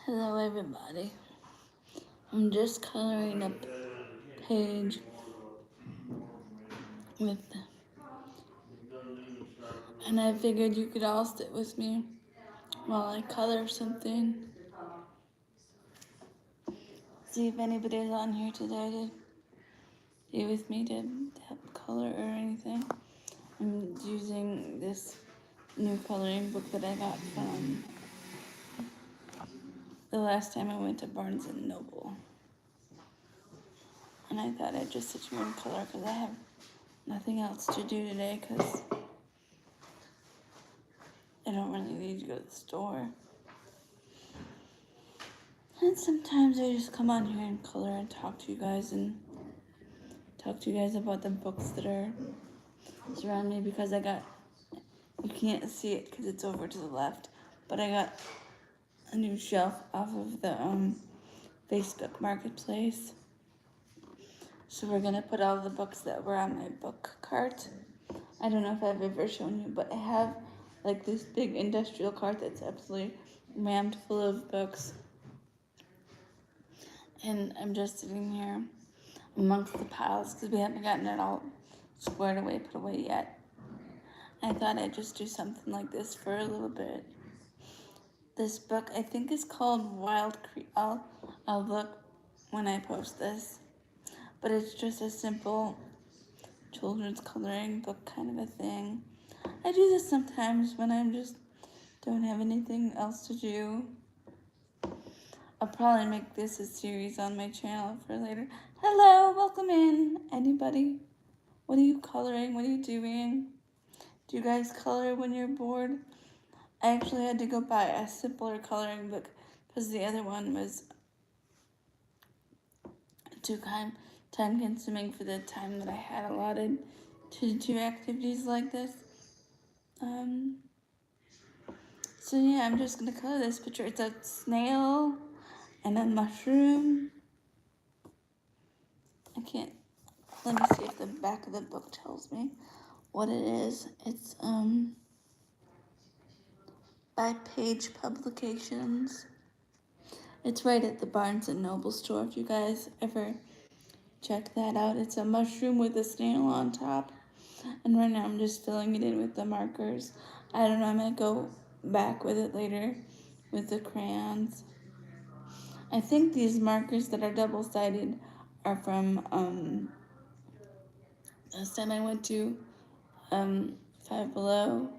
Hello everybody. I'm just coloring a page with, and I figured you could all sit with me while I color something. See if anybody's on here today to be with me to help color or anything. I'm using this new coloring book that I got from the last time I went to Barnes and Noble. And I thought I'd just sit here and color because I have nothing else to do today because I don't really need to go to the store. And sometimes I just come on here and color and talk to you guys about the books that are surround me because you can't see it because it's over to the left, but I got a new shelf off of the Facebook Marketplace. So we're gonna put all the books that were on my book cart. I don't know if I've ever shown you, but I have like this big industrial cart that's absolutely rammed full of books. And I'm just sitting here amongst the piles because we haven't gotten it all squared away, put away yet. I thought I'd just do something like this for a little bit. This book, I think, is called Wild Creek. I'll look when I post this. But it's just a simple children's coloring book kind of a thing. I do this sometimes when I just don't have anything else to do. I'll probably make this a series on my channel for later. Hello, welcome in. Anybody? What are you coloring? What are you doing? Do you guys color when you're bored? I actually had to go buy a simpler coloring book because the other one was too time consuming for the time that I had allotted to do activities like this. So yeah, I'm just gonna color this picture. It's a snail and a mushroom. Let me see if the back of the book tells me what it is. It's by Page Publications. It's right at the Barnes and Noble store if you guys ever check that out. It's a mushroom with a snail on top. And right now I'm just filling it in with the markers. I don't know, I might go back with it later with the crayons. I think these markers that are double-sided are from last time I went to Five Below.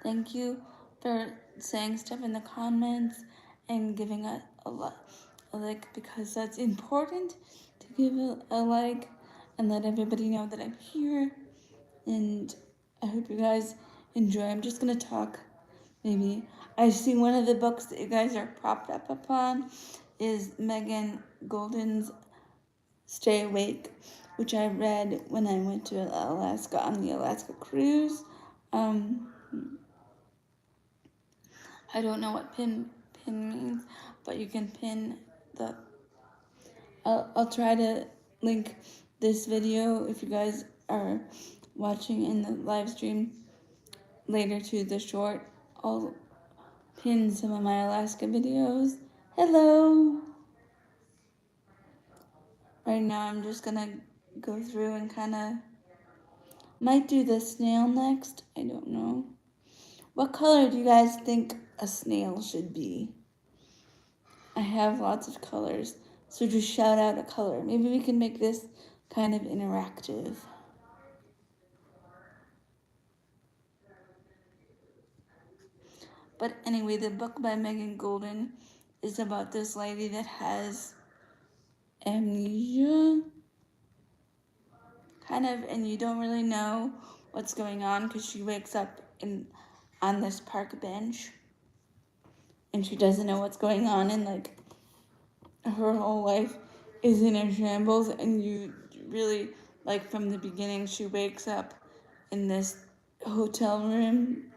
Thank you for saying stuff in the comments and giving a like because that's important to give a like and let everybody know that I'm here. And I hope you guys enjoy. I'm just gonna talk. Maybe I see one of the books that you guys are propped up upon is Megan Golden's Stay Awake, which I read when I went to Alaska on the Alaska cruise. I don't know what pin means, but you can pin the. I'll try to link this video if you guys are watching in the live stream later to the short. I'll pin some of my Alaska videos. Hello! Right now I'm just gonna go through and might do the snail next. I don't know. What color do you guys think a snail should be? I have lots of colors, so just shout out a color. Maybe we can make this kind of interactive. But anyway, the book by Megan Golden is about this lady that has amnesia, and you don't really know what's going on because she wakes up on this park bench and she doesn't know what's going on, and like her whole life is in a shambles, and you really, like, from the beginning, she wakes up in this hotel room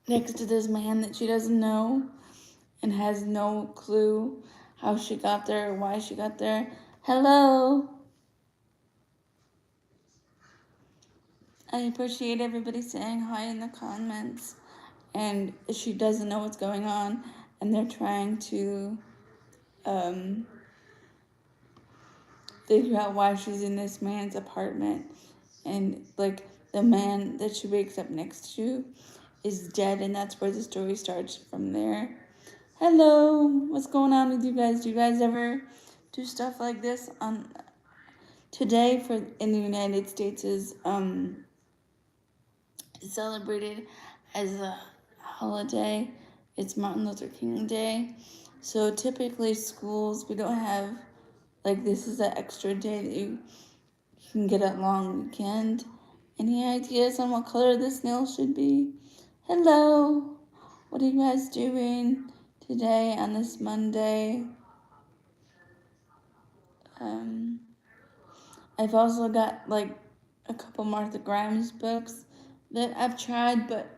next to this man that she doesn't know and has no clue how she got there or why she got there. Hello. I appreciate everybody saying hi in the comments. And she doesn't know what's going on, and they're trying to um, figure out why she's in this man's apartment. And like the man that she wakes up next to is dead, and that's where the story starts from there. Hello, what's going on with you guys? Do you guys ever do stuff like this? On today for in the United States is celebrated as a holiday. It's Martin Luther King Day. So typically schools, we don't have, like, this is an extra day that you can get a long weekend. Any ideas on what color this nail should be? Hello, what are you guys doing today on this Monday? Um, I've also got like a couple Martha Grimes books that I've tried, but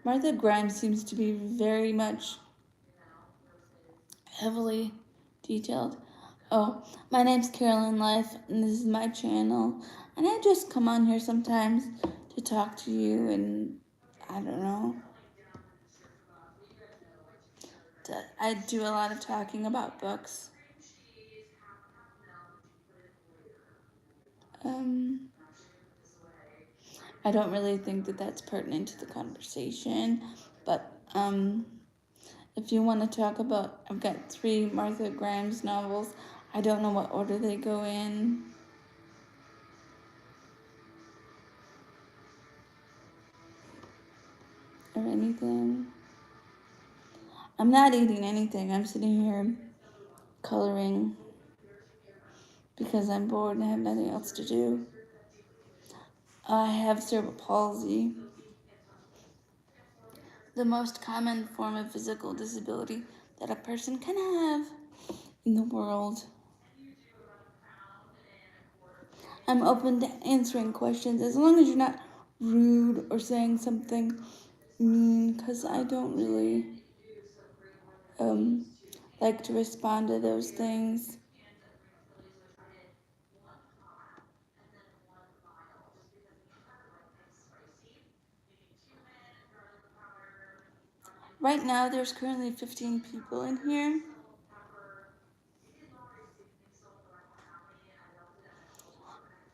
Martha Grimes seems to be very much heavily detailed. Oh, my name's Carolyn Life, and this is my channel, and I just come on here sometimes to talk to you, and I don't know. I do a lot of talking about books. Um, I don't really think that that's pertinent to the conversation, but if you want to talk about, I've got 3 Martha Grimes novels. I don't know what order they go in or anything. I'm not eating anything. I'm sitting here coloring because I'm bored and I have nothing else to do. I have cerebral palsy, the most common form of physical disability that a person can have in the world. I'm open to answering questions as long as you're not rude or saying something mean, because I don't really like to respond to those things. Right now, there's currently 15 people in here.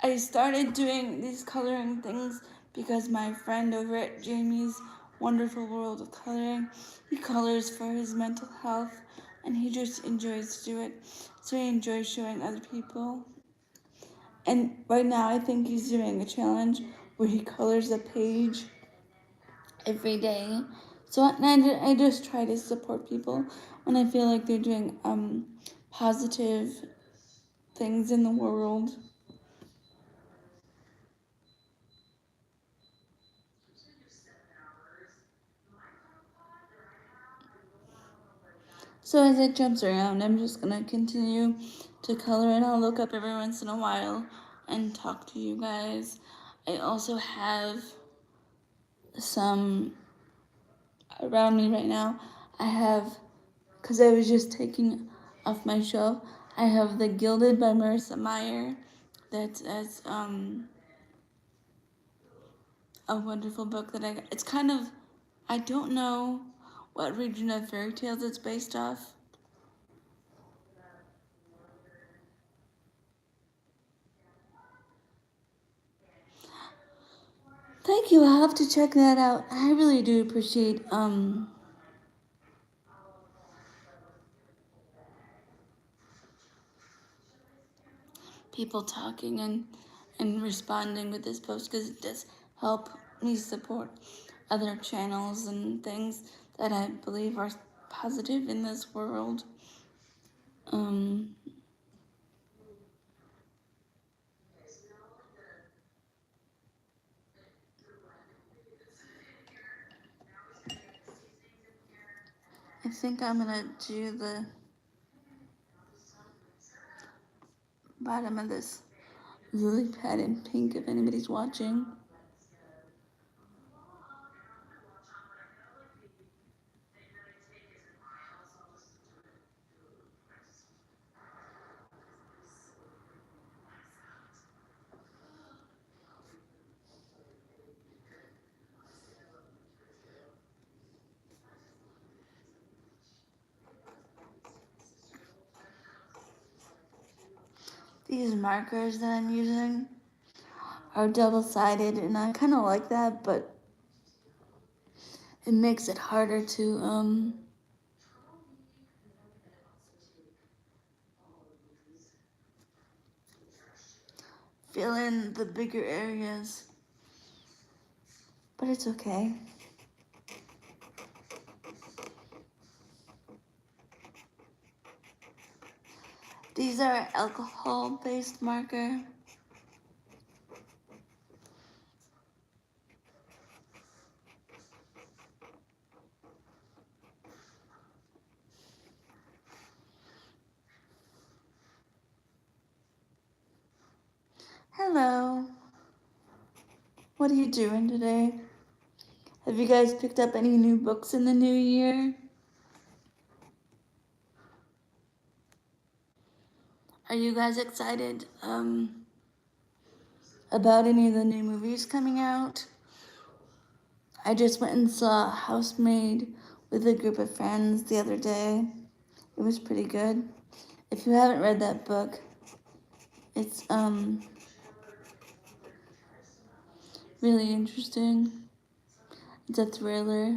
I started doing these coloring things because my friend over at Jamie's Wonderful World of Coloring, he colors for his mental health and he just enjoys to do it. So he enjoys showing other people. And right now I think he's doing a challenge where he colors a page every day. So I just try to support people when I feel like they're doing positive things in the world. So as it jumps around, I'm just gonna continue to color and I'll look up every once in a while and talk to you guys. I also have some around me right now. I have, because I was just taking off my shelf, I have The Gilded by Marissa Meyer. That's as a wonderful book that I got. It's kind of, I don't know what region of fairy tales it's based off. Thank you. I'll have to check that out. I really do appreciate people talking and responding with this post because it does help me support other channels and things that I believe are positive in this world. Um, I think I'm gonna do the bottom of this lily pad in pink if anybody's watching. these markers that I'm using are double-sided, and I kind of like that, but it makes it harder to fill in the bigger areas, but it's okay. These are alcohol-based marker. Hello. What are you doing today? Have you guys picked up any new books in the new year? Are you guys excited about any of the new movies coming out? I just went and saw Housemaid with a group of friends the other day. It was pretty good. If you haven't read that book, it's really interesting. It's a thriller.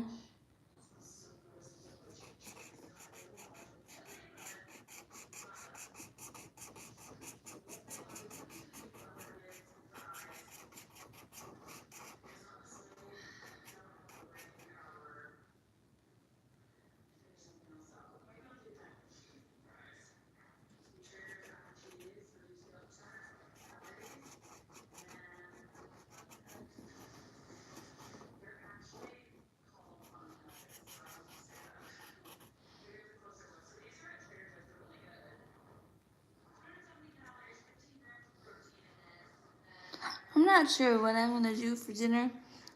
I'm not sure what I'm gonna do for dinner.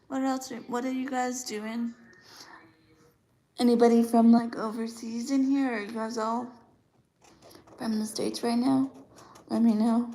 What are you guys doing? Anybody from like overseas in here? Are you guys all from the States right now? Let me know.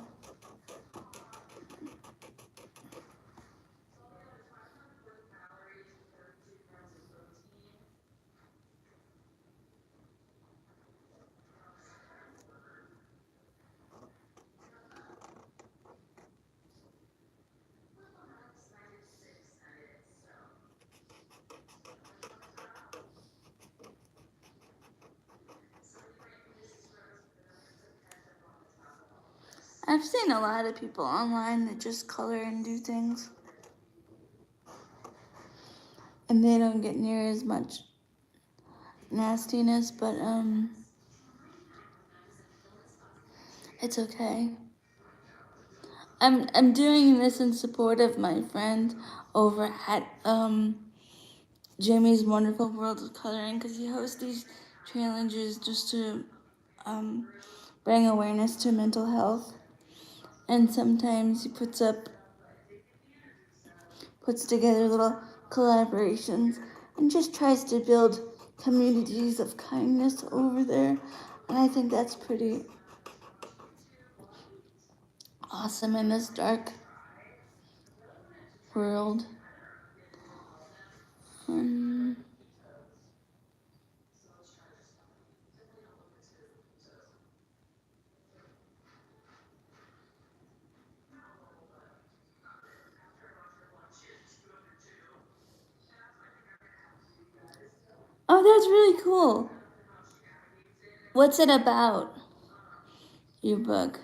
I've seen a lot of people online that just color and do things, and they don't get near as much nastiness, but it's okay. I'm doing this in support of my friend over at Jamie's Wonderful World of Coloring, because he hosts these challenges just to bring awareness to mental health, and sometimes he puts together little collaborations and just tries to build communities of kindness over there, and I think that's pretty awesome in this dark world. Oh, that's really cool. What's it about, your book?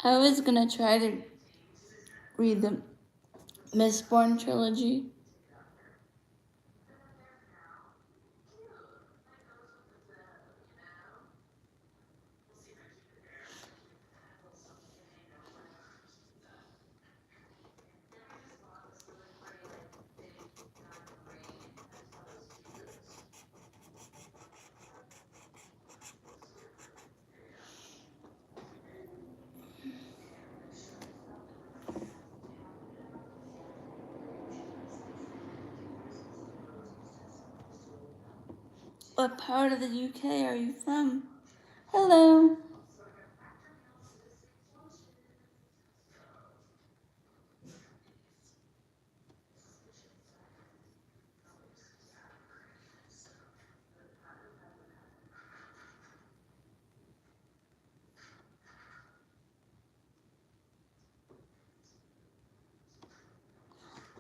I was gonna try to read the Mistborn trilogy. What part of the UK are you from? Hello.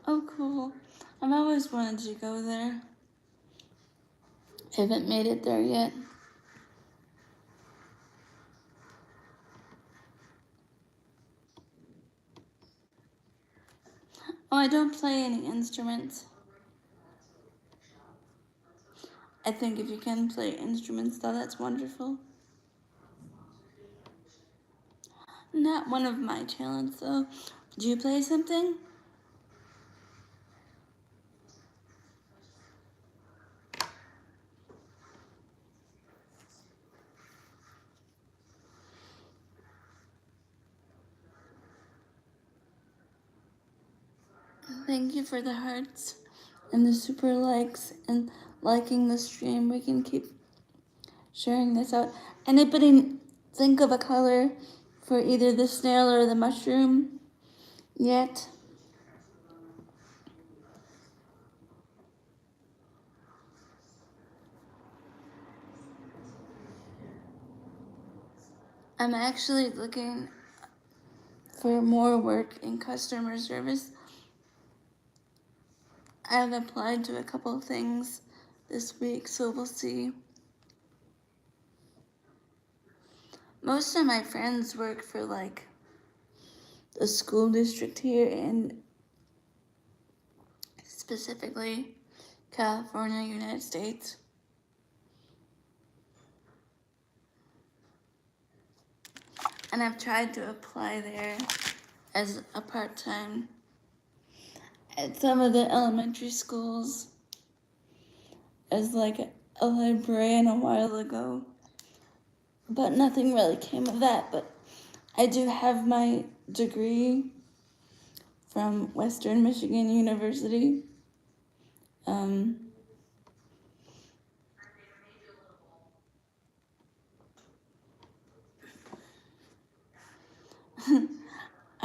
Oh, cool. I've always wanted to go there. Haven't made it there yet. Oh, I don't play any instruments. I think if you can play instruments, though, that's wonderful. Not one of my talents, though. Do you play something? Thank you for the hearts and the super likes and liking the stream. We can keep sharing this out. Anybody think of a color for either the snail or the mushroom yet? I'm actually looking for more work in customer service. I've applied to a couple of things this week, so we'll see. Most of my friends work for like the school district here and specifically California, United States. And I've tried to apply there as a part-time at some of the elementary schools as like a librarian a while ago. But nothing really came of that. But I do have my degree from Western Michigan University.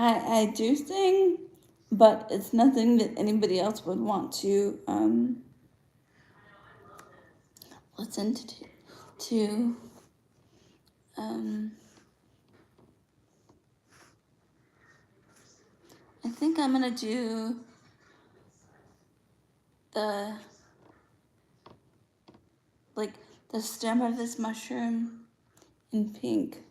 I do sing, but it's nothing that anybody else would want to listen to. I think I'm gonna do the the stem of this mushroom in pink.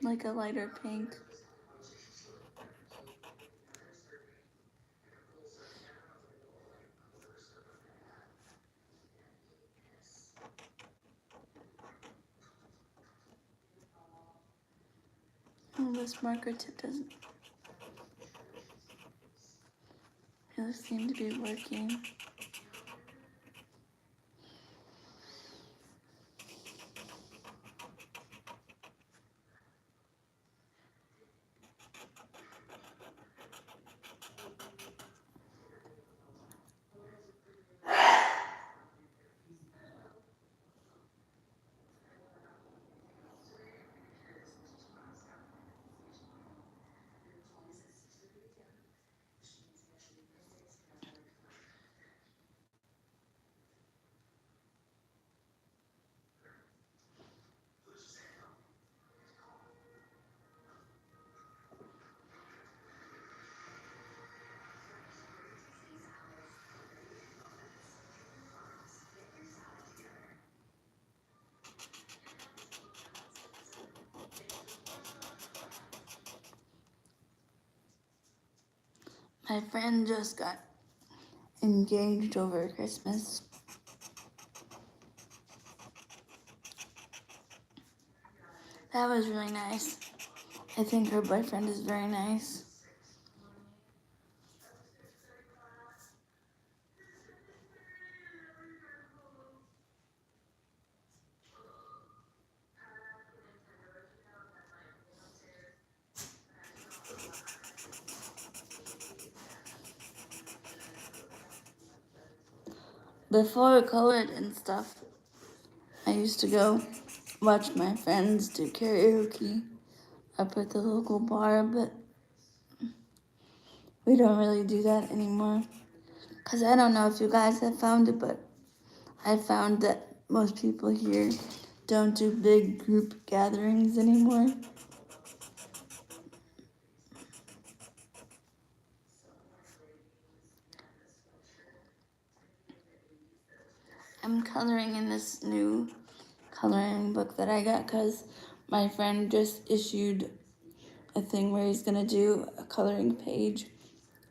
Like a lighter pink. Oh, this marker tip doesn't seem to be working. My friend just got engaged over Christmas. That was really nice. I think her boyfriend is very nice. before I colored and stuff, I used to go watch my friends do karaoke up at the local bar, but we don't really do that anymore. Because I don't know if you guys have found it, but I found that most people here don't do big group gatherings anymore. I'm coloring in this new coloring book that I got because my friend just issued a thing where he's gonna do a coloring page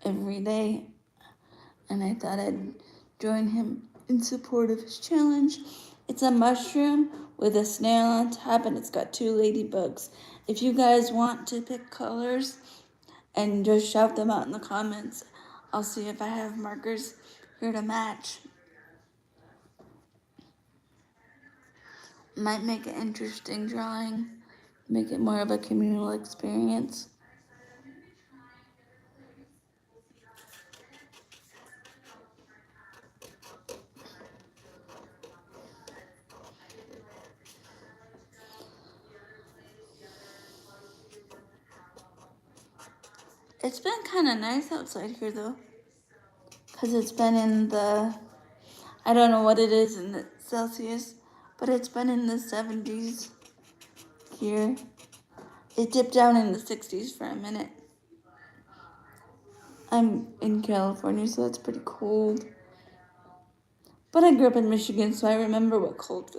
every day, and I thought I'd join him in support of his challenge. It's a mushroom with a snail on top, and it's got 2 ladybugs. If you guys want to pick colors and just shout them out in the comments, I'll see if I have markers here to match. Might make an interesting drawing, make it more of a communal experience. It's been kind of nice outside here though, because it's been in the, I don't know what it is in the Celsius, but it's been in the 70s here. It dipped down in the 60s for a minute. I'm in California, so that's pretty cold. But I grew up in Michigan, so I remember what cold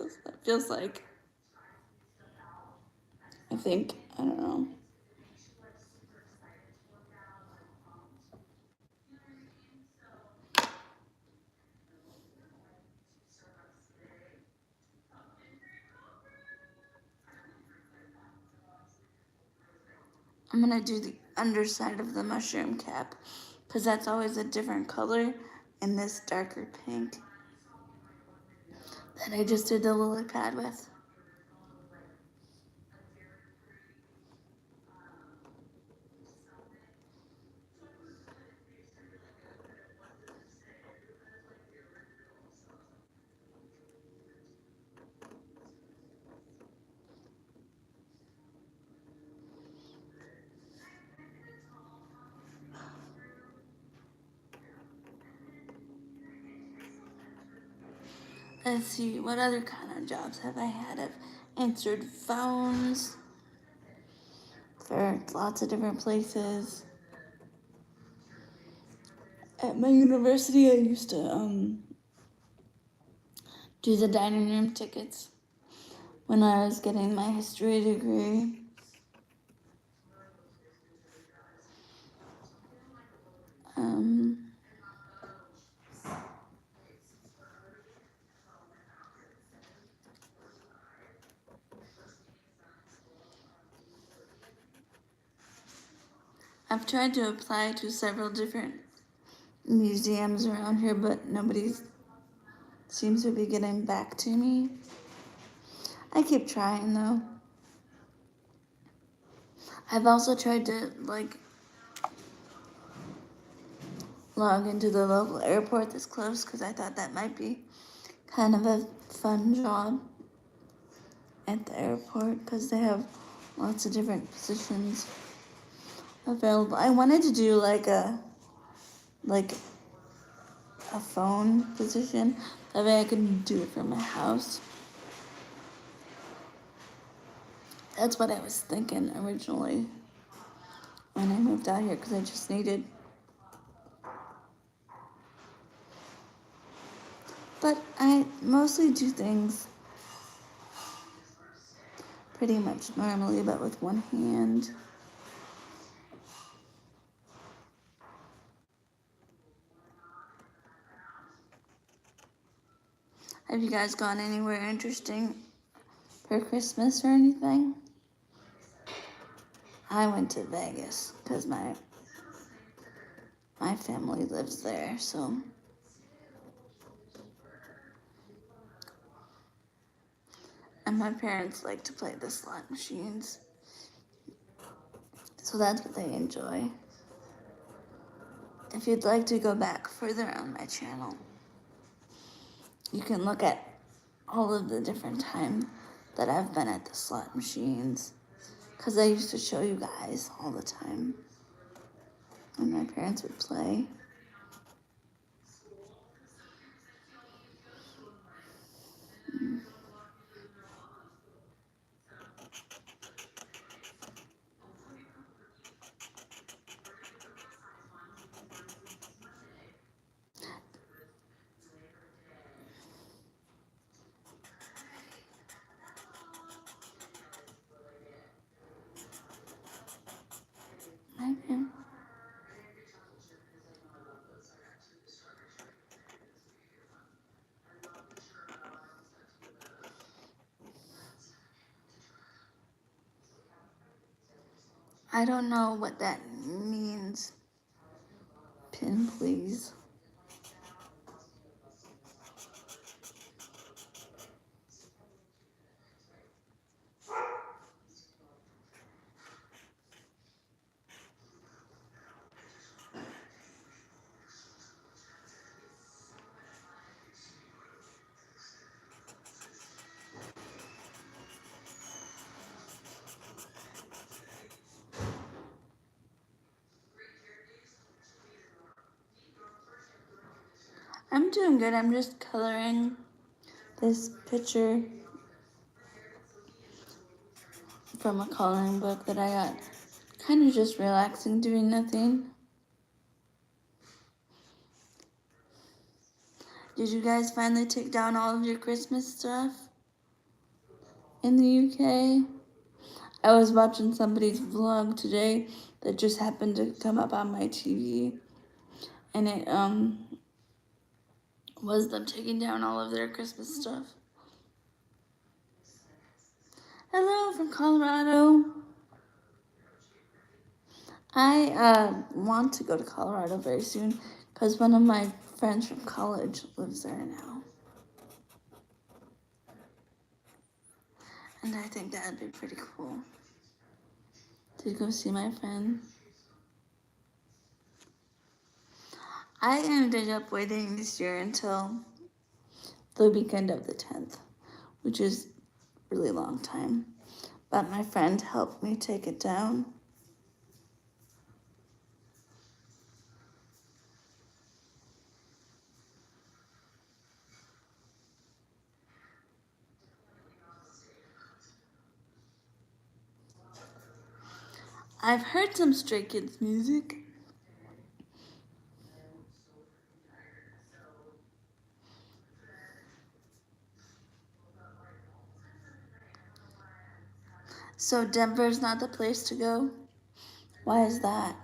feels like. I think. I don't know. I'm gonna do the underside of the mushroom cap, because that's always a different color, and this darker pink that I just did the lily pad with. Let's see, what other kind of jobs have I had? I've answered phones for lots of different places. At my university, I used to do the dining room tickets when I was getting my history degree. Um, I've tried to apply to several different museums around here, but nobody seems to be getting back to me. I keep trying though. I've also tried to log into the local airport that's close because I thought that might be kind of a fun job at the airport because they have lots of different positions available. I wanted to do like a phone position. That way I could do it from my house. That's what I was thinking originally when I moved out here because I just needed. But I mostly do things pretty much normally, but with one hand. Have you guys gone anywhere interesting for Christmas or anything? I went to Vegas because my family lives there, so. And my parents like to play the slot machines, so that's what they enjoy. If you'd like to go back further on my channel, you can look at all of the different times that I've been at the slot machines. Because I used to show you guys all the time when my parents would play. Okay. I don't know what that means. Pin, please. I'm doing good. I'm just coloring this picture from a coloring book that I got. Kind of just relaxing, doing nothing. Did you guys finally take down all of your Christmas stuff in the UK? I was watching somebody's vlog today that just happened to come up on my TV, and it was them taking down all of their Christmas stuff. Hello from Colorado. I want to go to Colorado very soon because one of my friends from college lives there now. And I think that would be pretty cool to go see my friend. I ended up waiting this year until the weekend of the 10th, which is a really long time. But my friend helped me take it down. I've heard some Stray Kids music. So Denver's not the place to go? Why is that?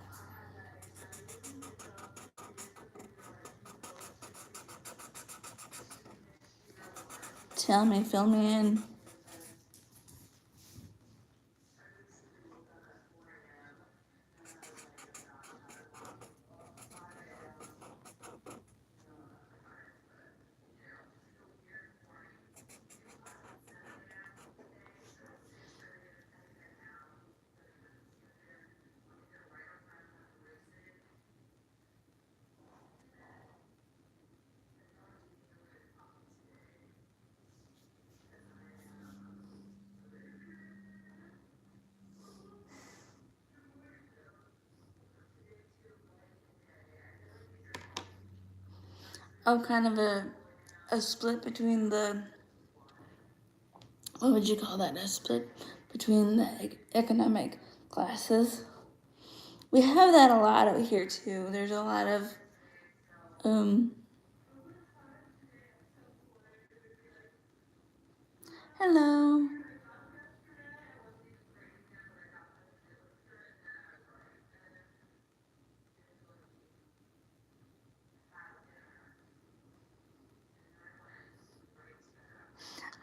Tell me, fill me in. Oh, kind of a split between the, what would you call that? A split between the economic classes. We have that a lot out here too. There's a lot of hello.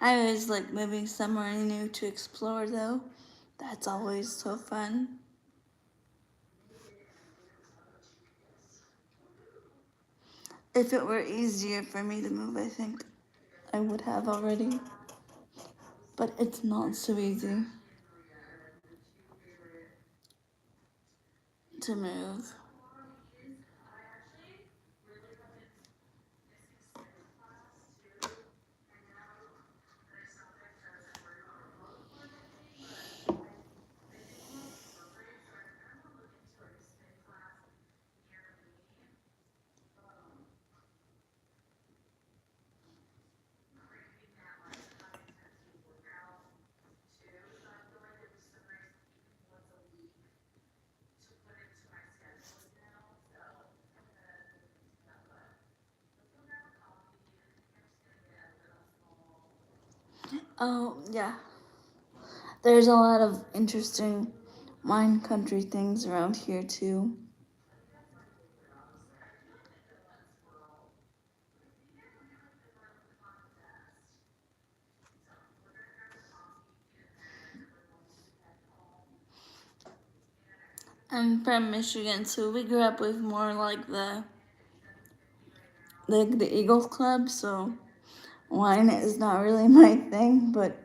I always like moving somewhere new to explore though. That's always so fun. If it were easier for me to move, I think I would have already. But it's not so easy to move. Oh, yeah. There's a lot of interesting wine country things around here, too. I'm from Michigan, so we grew up with more like the Eagles Club, so wine is not really my thing, but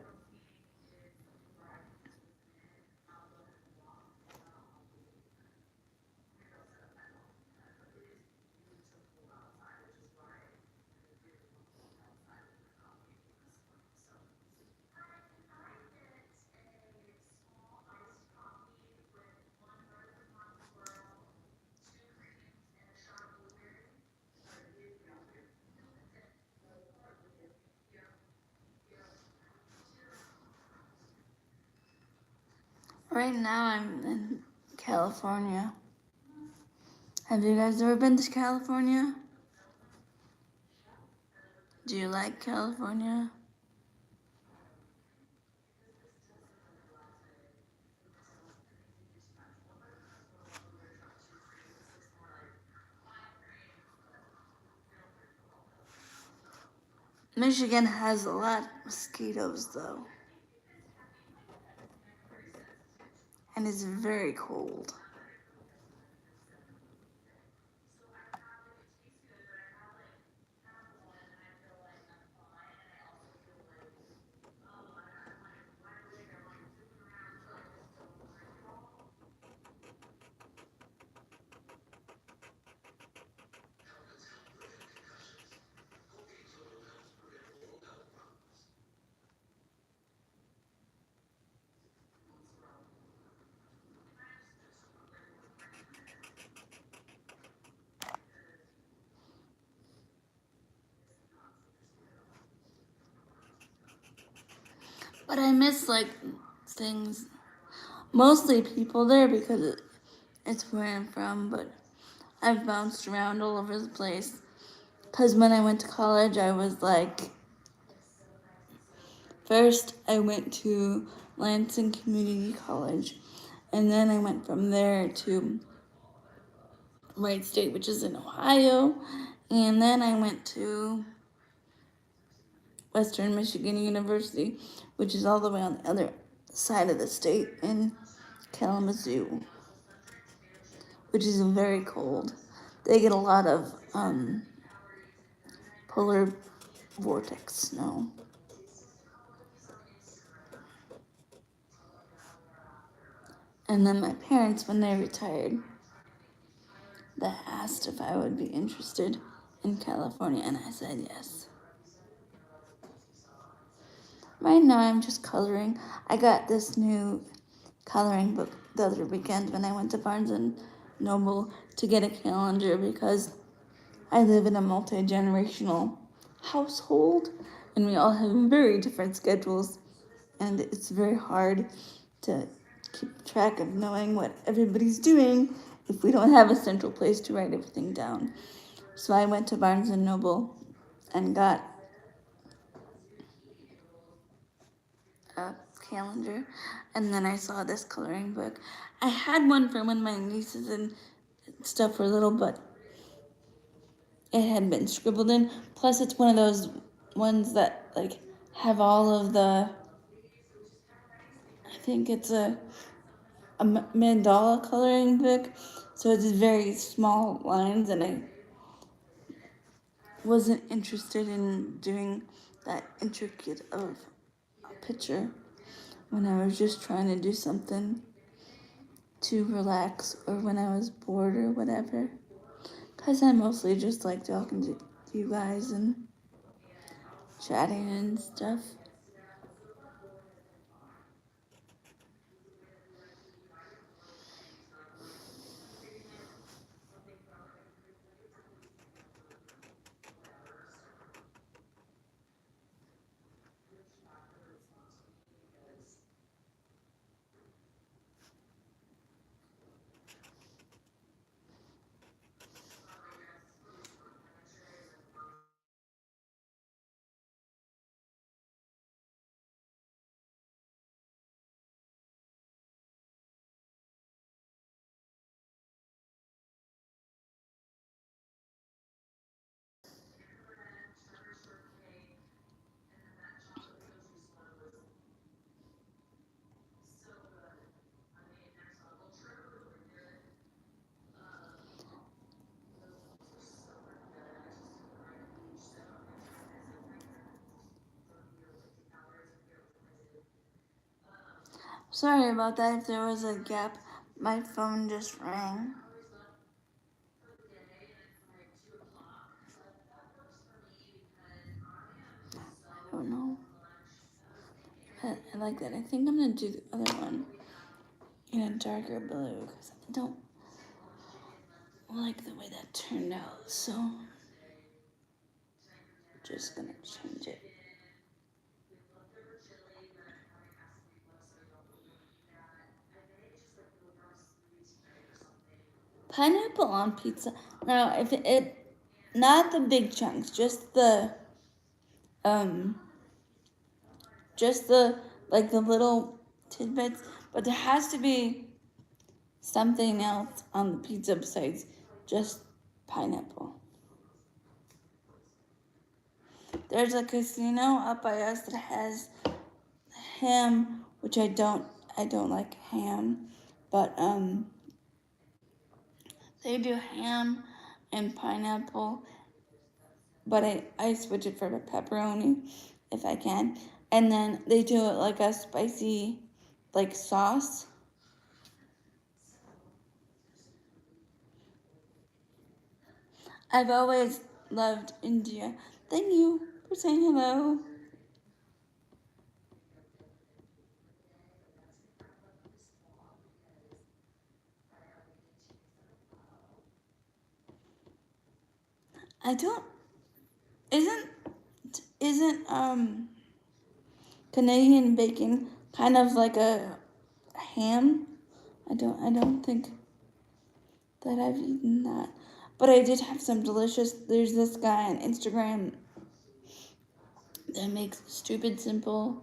right now I'm in California. Have you guys ever been to California? Do you like California? Michigan has a lot of mosquitoes though, and it's very cold. But I miss like things, mostly people there because it's where I'm from, but I've bounced around all over the place. Because when I went to college, I was like, first I went to Lansing Community College, and then I went from there to Wright State, which is in Ohio, and then I went to Western Michigan University, which is all the way on the other side of the state in Kalamazoo, which is very cold. They get a lot of polar vortex snow. And then my parents, when they retired, they asked if I would be interested in California, and I said yes. Right now, I'm just coloring. I got this new coloring book the other weekend when I went to Barnes and Noble to get a calendar because I live in a multi-generational household and we all have very different schedules, and it's very hard to keep track of knowing what everybody's doing if we don't have a central place to write everything down. So I went to Barnes and Noble and got a calendar, and then I saw this coloring book. I had one for when my nieces and stuff were little, but it had been scribbled in. Plus, it's one of those ones that like have all of the. I think it's a mandala coloring book, so it's very small lines, and I wasn't interested in doing that intricate of a picture when I was just trying to do something to relax or when I was bored or whatever. Because I mostly just like talking to you guys and chatting and stuff. Sorry about that if there was a gap. My phone just rang. I don't know. I like that. I think I'm gonna do the other one in a darker blue because I don't like the way that turned out. So just gonna change it. Pineapple on pizza. Now, if it not the big chunks, um, just the like the little tidbits. But there has to be something else on the pizza besides just pineapple. There's a casino up by us that has ham, which I don't like ham, but they do ham and pineapple, but I switch it for the pepperoni if I can. And then they do it like a spicy like sauce. I've always loved India. Thank you for saying hello. I don't isn't isn't Canadian bacon kind of like a ham? I don't think that I've eaten that. But I did have some delicious there's this guy on Instagram that makes stupid simple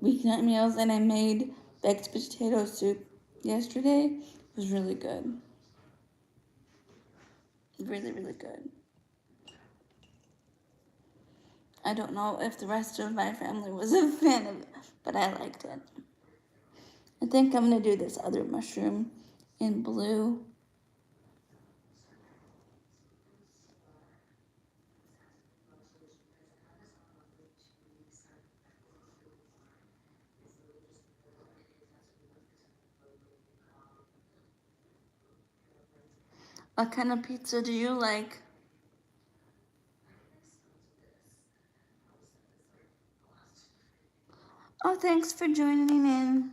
weeknight meals and I made baked potato soup yesterday. It was really good. Really, really good. I don't know if the rest of my family was a fan of it, but I liked it. I think I'm gonna do this other mushroom in blue. What kind of pizza do you like? Oh, thanks for joining in.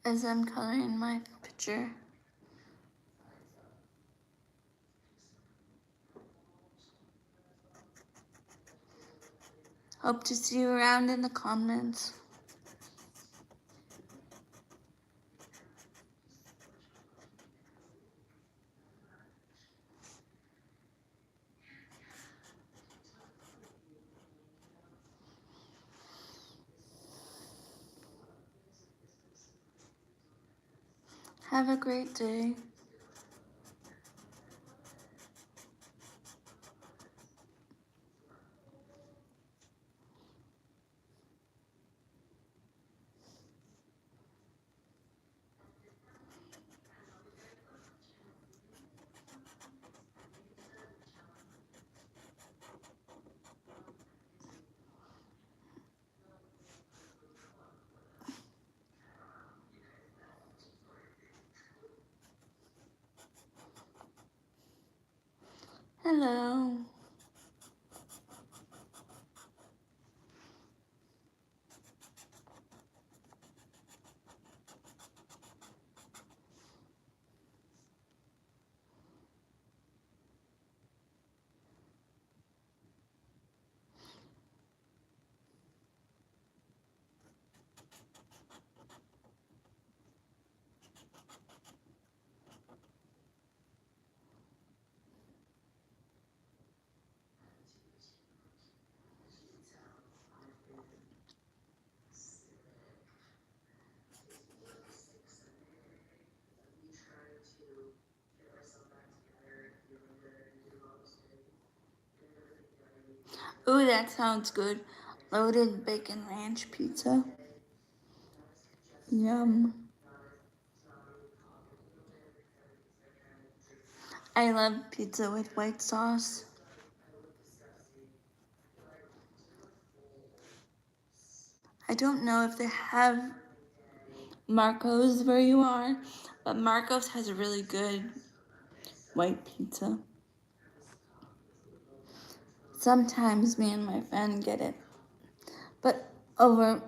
As I'm coloring my picture. Hope to see you around in the comments. Have a great day. Hello. Ooh, that sounds good. Loaded bacon ranch pizza. Yum. I love pizza with white sauce. don't know if they have Marco's where you are, but Marco's has a really good white pizza. Sometimes me and my friend get it, but over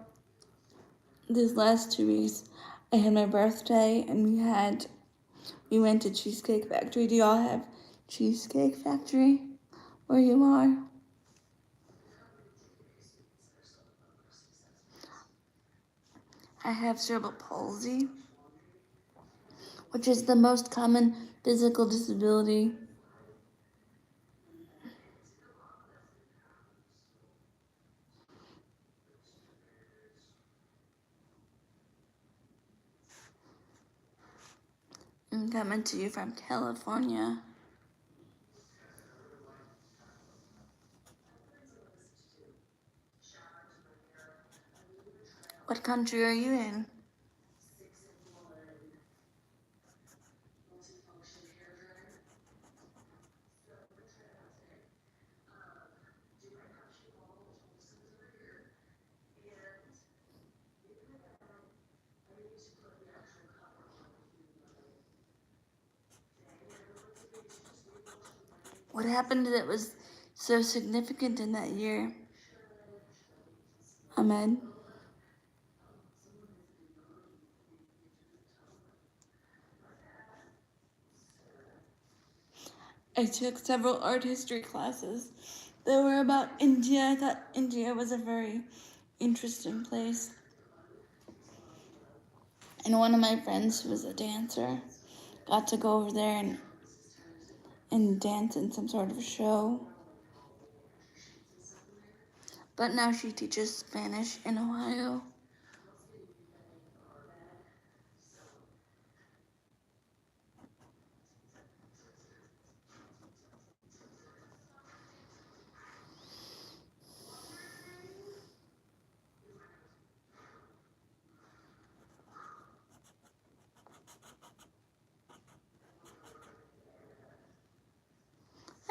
these last 2 weeks, I had my birthday and we went to Cheesecake Factory. Do y'all have Cheesecake Factory where you are? I have cerebral palsy, which is the most common physical disability. I'm coming to you from California. What country are you in? What happened that was so significant in that year, Ahmed? I took several art history classes that were about India. I thought India was a very interesting place. And one of my friends who was a dancer got to go over there and dance in some sort of show. But now she teaches Spanish in Ohio.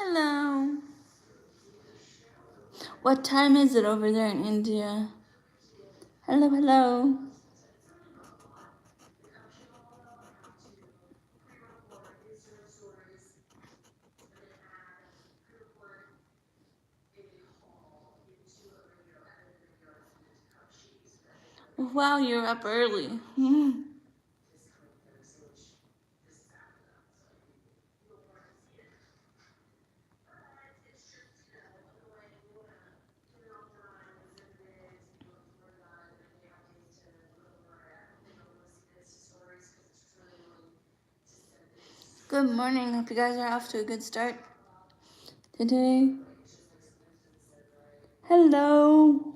Hello. What time is it over there in India? Hello, hello. Wow, you're up early. Good morning. Hope you guys are off to a good start today. Hello.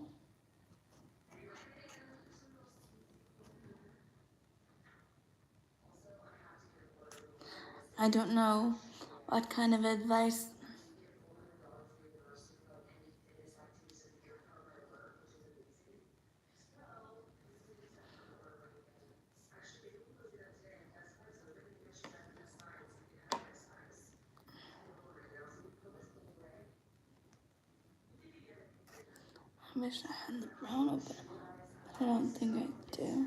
I don't know what kind of advice. I wish I had the brown open, but I don't think I do.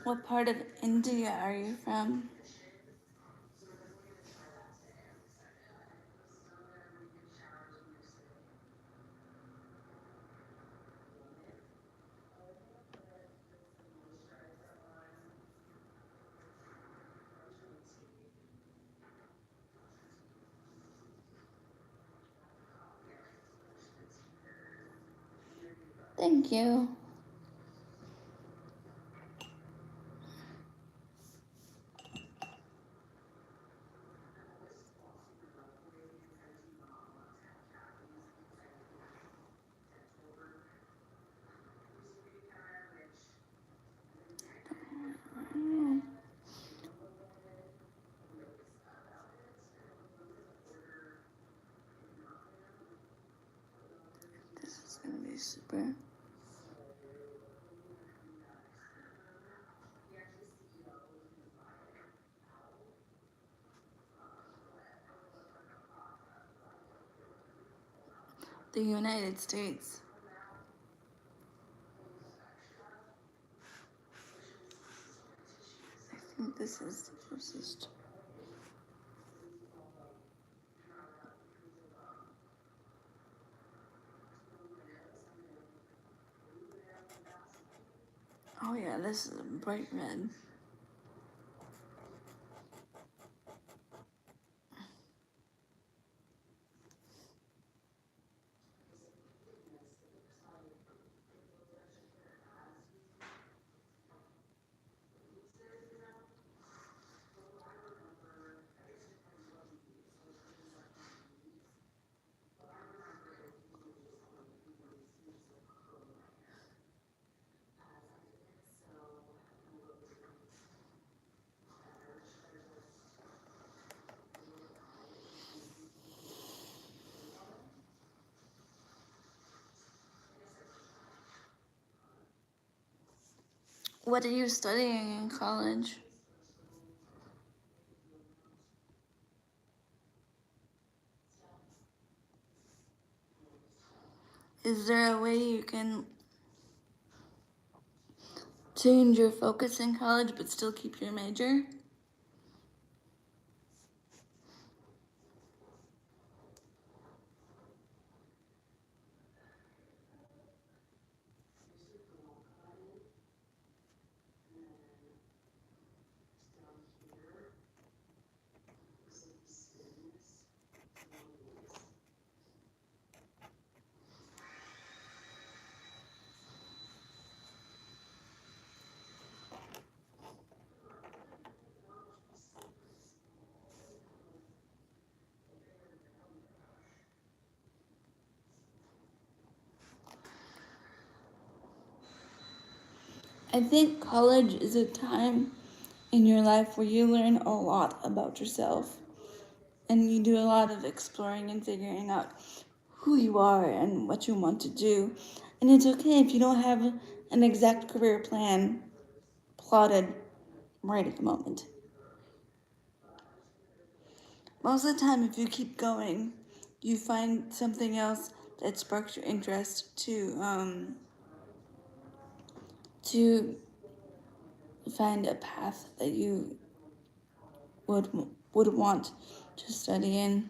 What part of India are you from? Thank you. This is gonna be super. the United States. I think this is the closest. Oh yeah, this is bright red. What are you studying in college? Is there a way you can change your focus in college but still keep your major? I think college is a time in your life where you learn a lot about yourself and you do a lot of exploring and figuring out who you are and what you want to do. And it's okay if you don't have an exact career plan plotted right at the moment. Most of the time, if you keep going, you find something else that sparks your interest to find a path that you would would want to study in.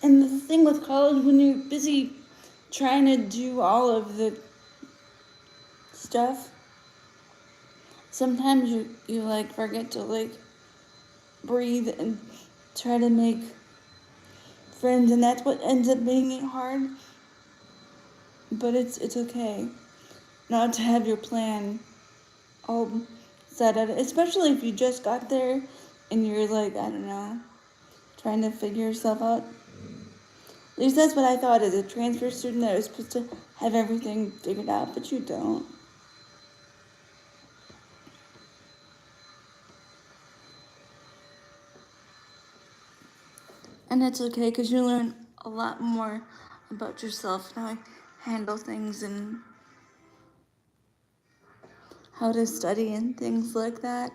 And the thing with college, when you're busy trying to do all of the stuff, sometimes you like forget to like breathe and try to make friends, and that's what ends up making it hard. But it's okay not to have your plan all set out, especially if you just got there and you're like, I don't know, trying to figure yourself out. At least that's what I thought as a transfer student, that I was supposed to have everything figured out, but you don't. And it's okay because you learn a lot more about yourself and how to handle things and how to study and things like that.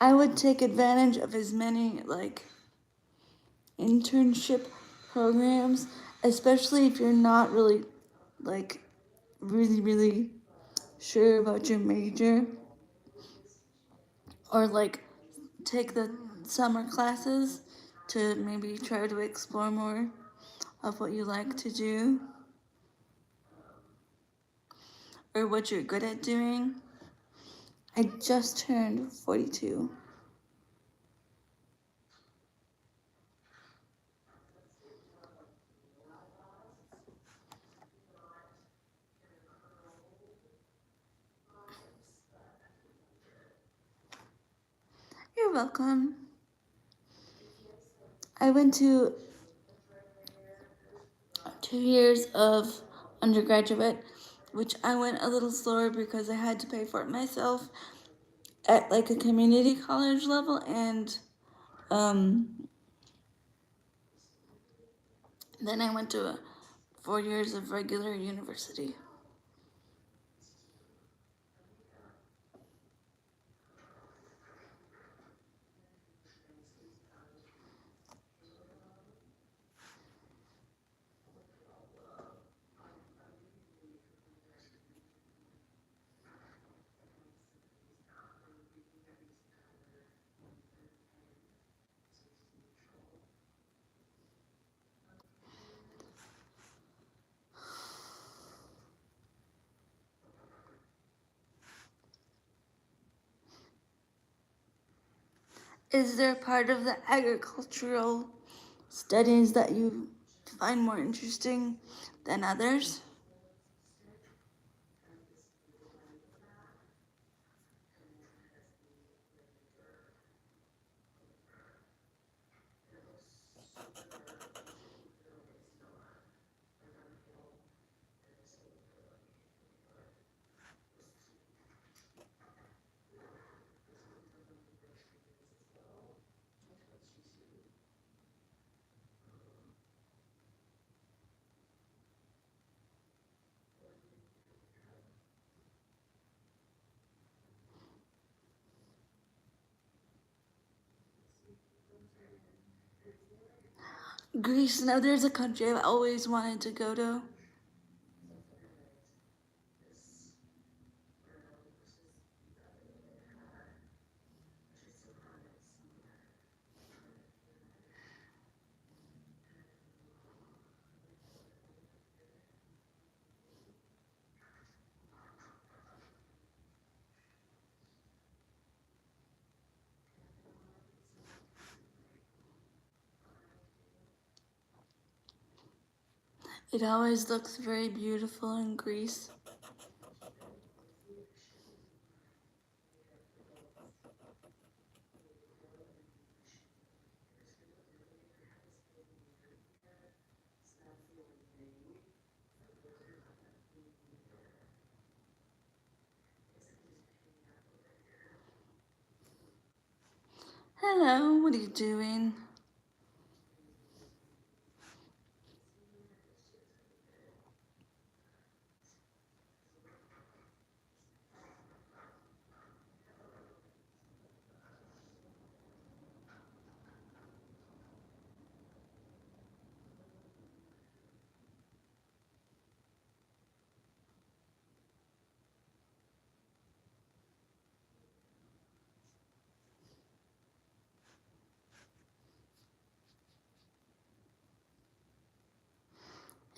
I would take advantage of as many like internship programs, especially if you're not really like really sure about your major, or like take the summer classes to maybe try to explore more of what you like to do or what you're good at doing. I just turned 42. welcome. I went to 2 years of undergraduate, which I went a little slower because I had to pay for it myself at like a community college level, and then I went to 4 years of regular university. Is there a part of the agricultural studies that you find more interesting than others? Greece, now there's a country I've always wanted to go to. It always looks very beautiful in Greece. Hello, what are you doing?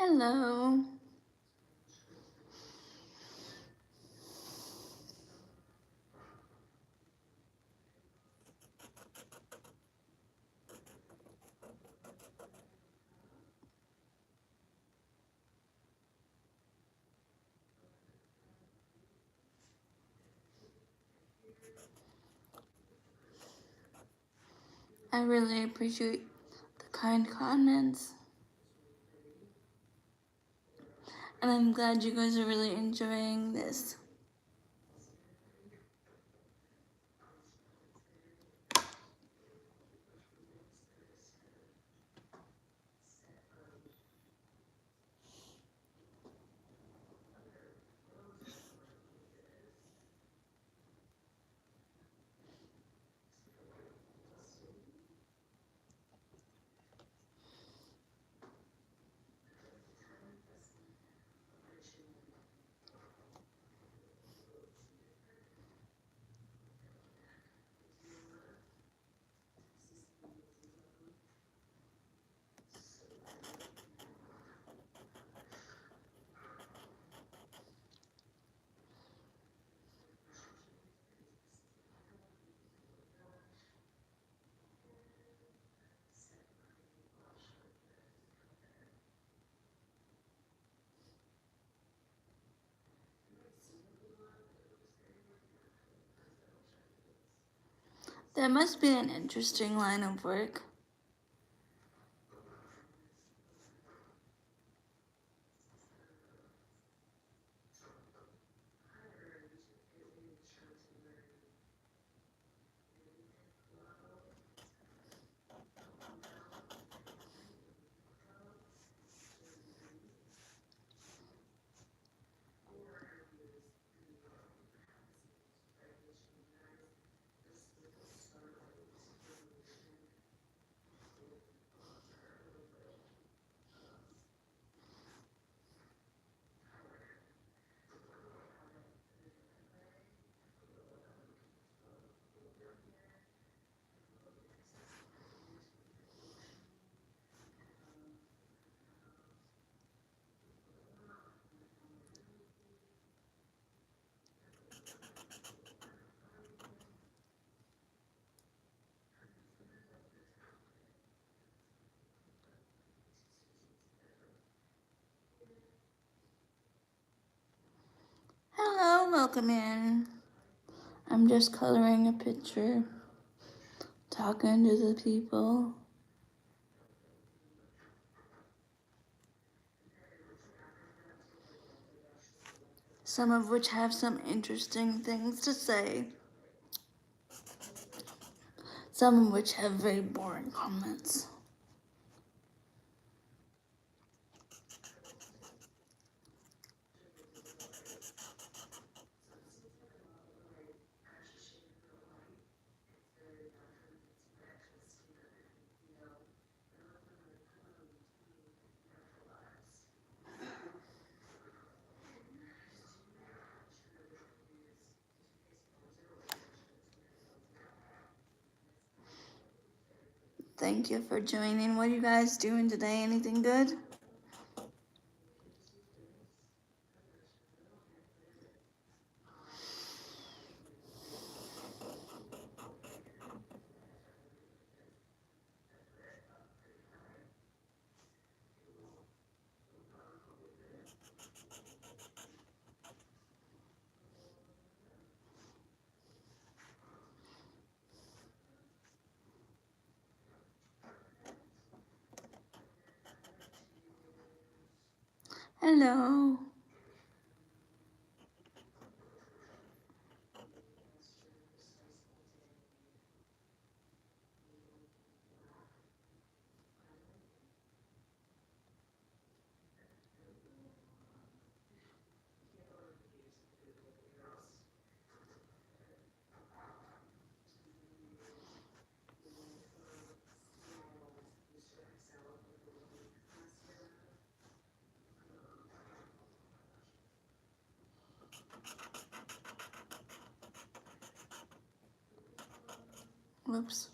Hello. I really appreciate the kind comments. And I'm glad you guys are really enjoying this. That must be an interesting line of work. Hello, welcome in. I'm just coloring a picture, talking to the people. Some of which have some interesting things to say. Some of which have very boring comments. Thank you for joining. What are you guys doing today? Anything good? Hello. Whoops.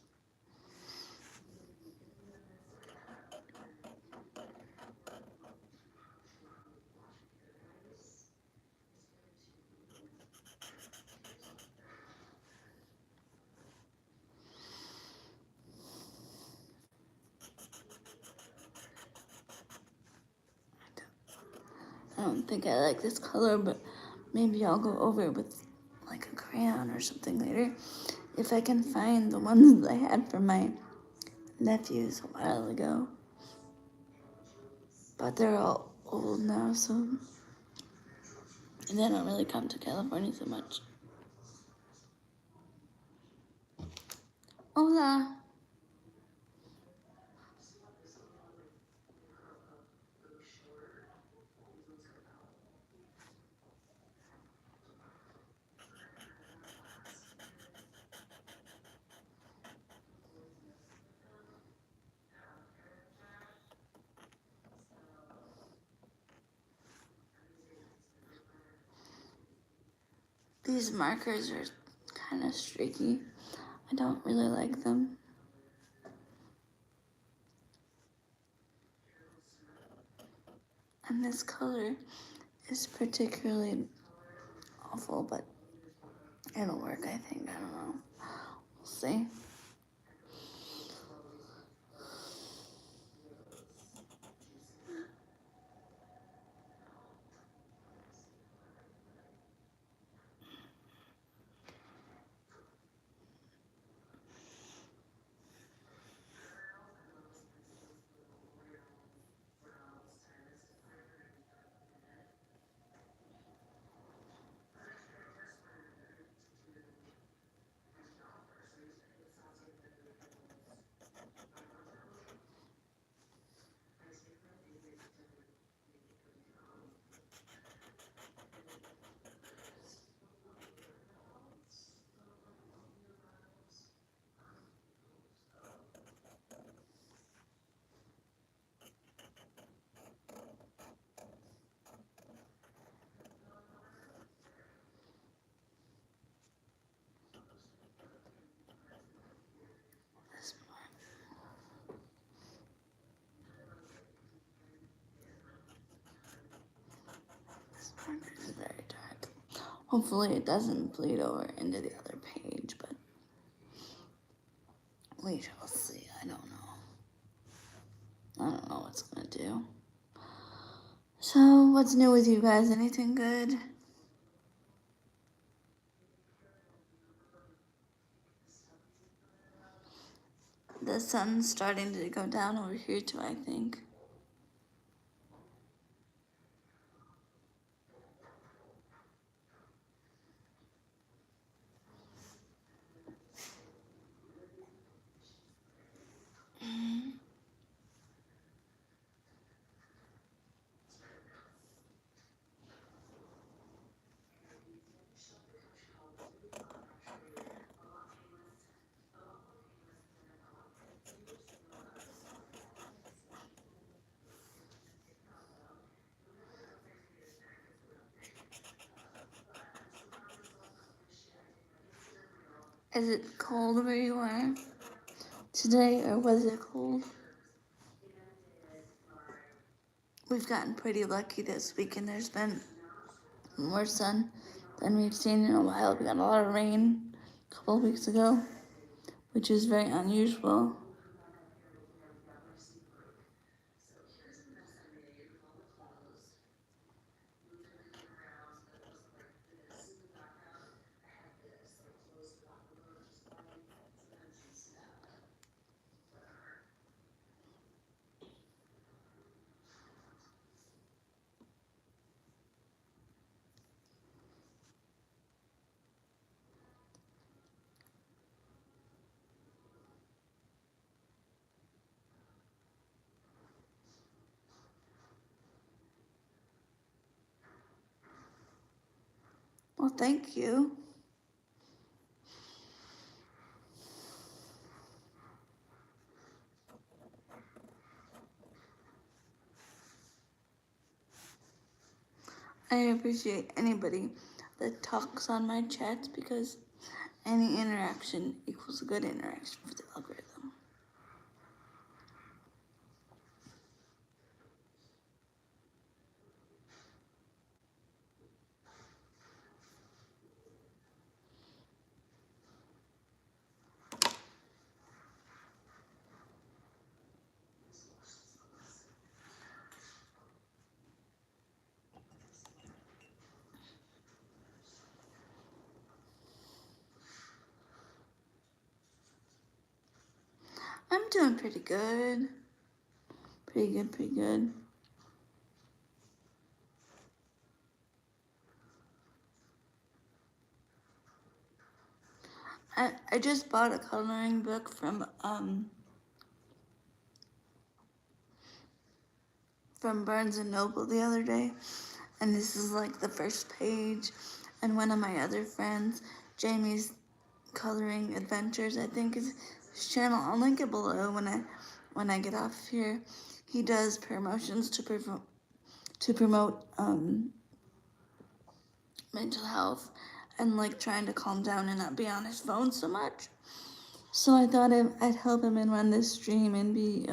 I don't think I like this color, but maybe I'll go over it with like a crayon or something later. If I can find the ones that I had for my nephews a while ago. But they're all old now, so they don't really come to California so much. Hola. These markers are kind of streaky. I don't really like them. And this color is particularly awful, but it'll work, I think. I don't know. We'll see. Hopefully it doesn't bleed over into the other page, but we shall see. I don't know. I don't know what's gonna do. So, what's new with you guys? Anything good? The sun's starting to go down over here too, I think. Is it cold where you are today, or was it cold? We've gotten pretty lucky this week, and there's been more sun than we've seen in a while. We got a lot of rain a couple of weeks ago, which is very unusual. Well, thank you. I appreciate anybody that talks on my chats because any interaction equals a good interaction for the algorithm. I'm doing pretty good. Pretty good, pretty good. I just bought a coloring book from Barnes and Noble the other day, and this is like the first page. And one of my other friends, Jamie's Coloring Adventures, I think is his channel. I'll link it below when I get off here. He does promotions to promote mental health and like trying to calm down and not be on his phone so much. So I thought I'd help him and run this stream and be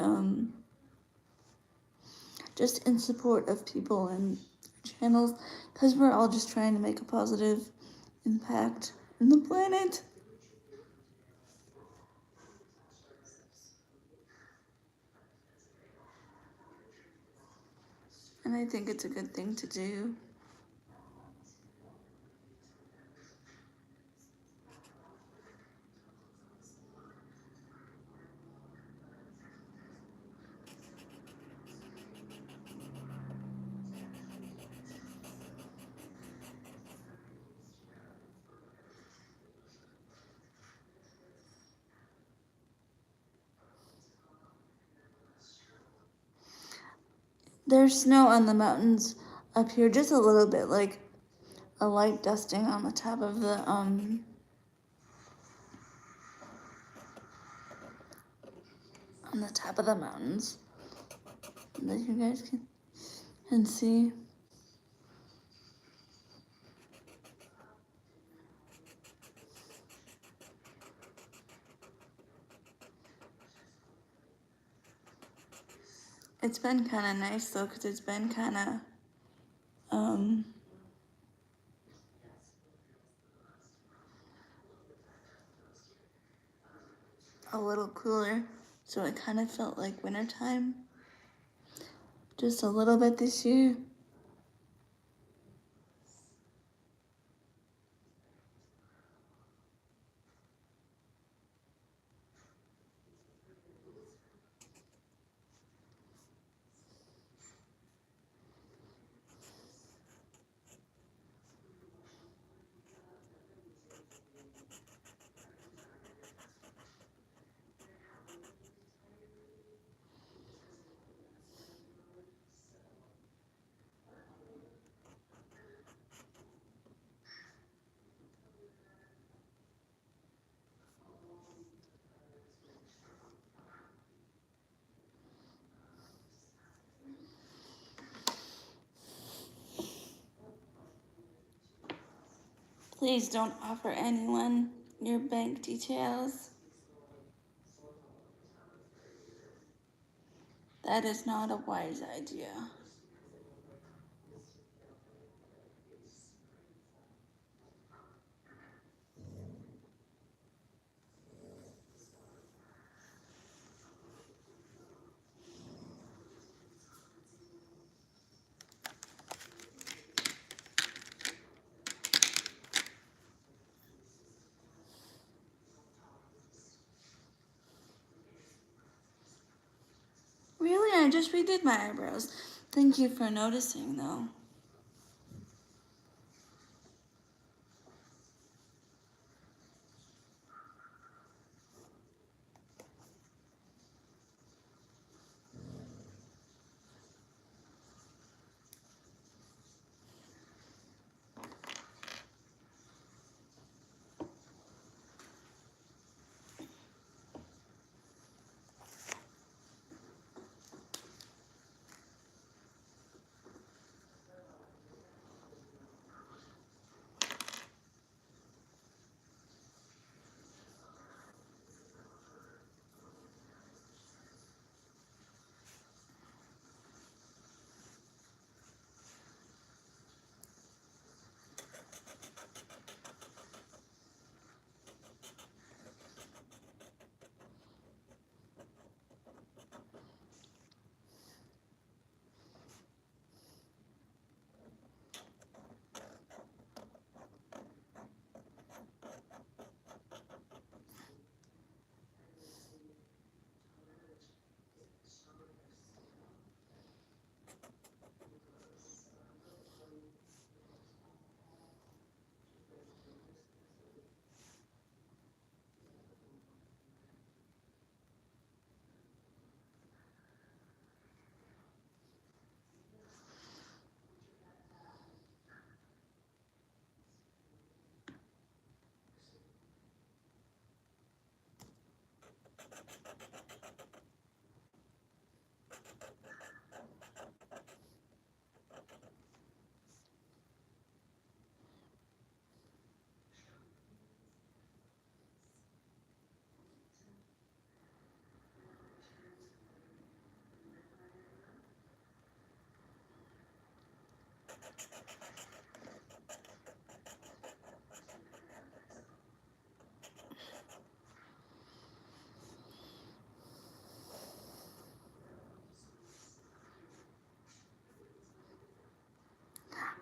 just in support of people and channels, because we're all just trying to make a positive impact in the planet. And I think it's a good thing to do. There's snow on the mountains up here, just a little bit, like a light dusting on the top of the mountains that you guys can see. It's been kind of nice though, because it's been kind of a little cooler, so it kind of felt like wintertime. Just a little bit this year. Please don't offer anyone your bank details. That is not a wise idea. Really? I just redid my eyebrows. Thank you for noticing, though.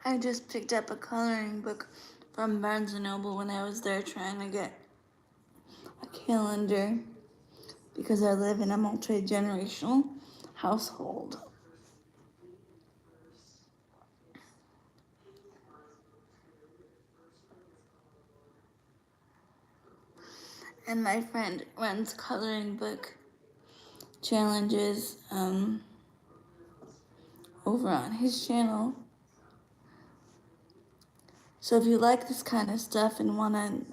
I just picked up a coloring book from Barnes & Noble when I was there trying to get a calendar because I live in a multi-generational household. And my friend runs coloring book challenges over on his channel. So if you like this kind of stuff and want to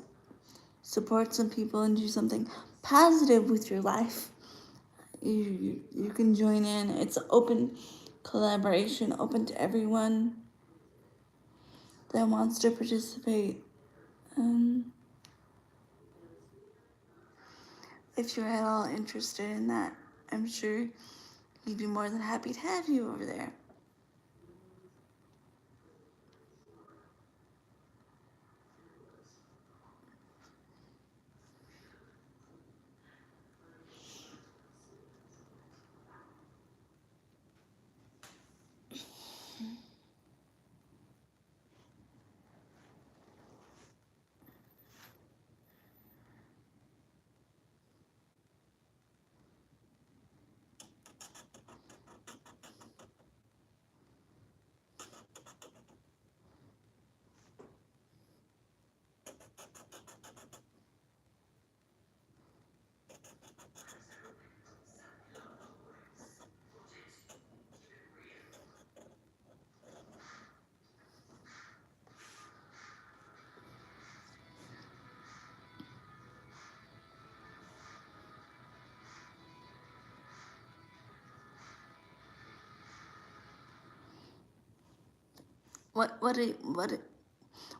support some people and do something positive with your life, you can join in. It's open collaboration, open to everyone that wants to participate. If you're at all interested in that, I'm sure he'd be more than happy to have you over there.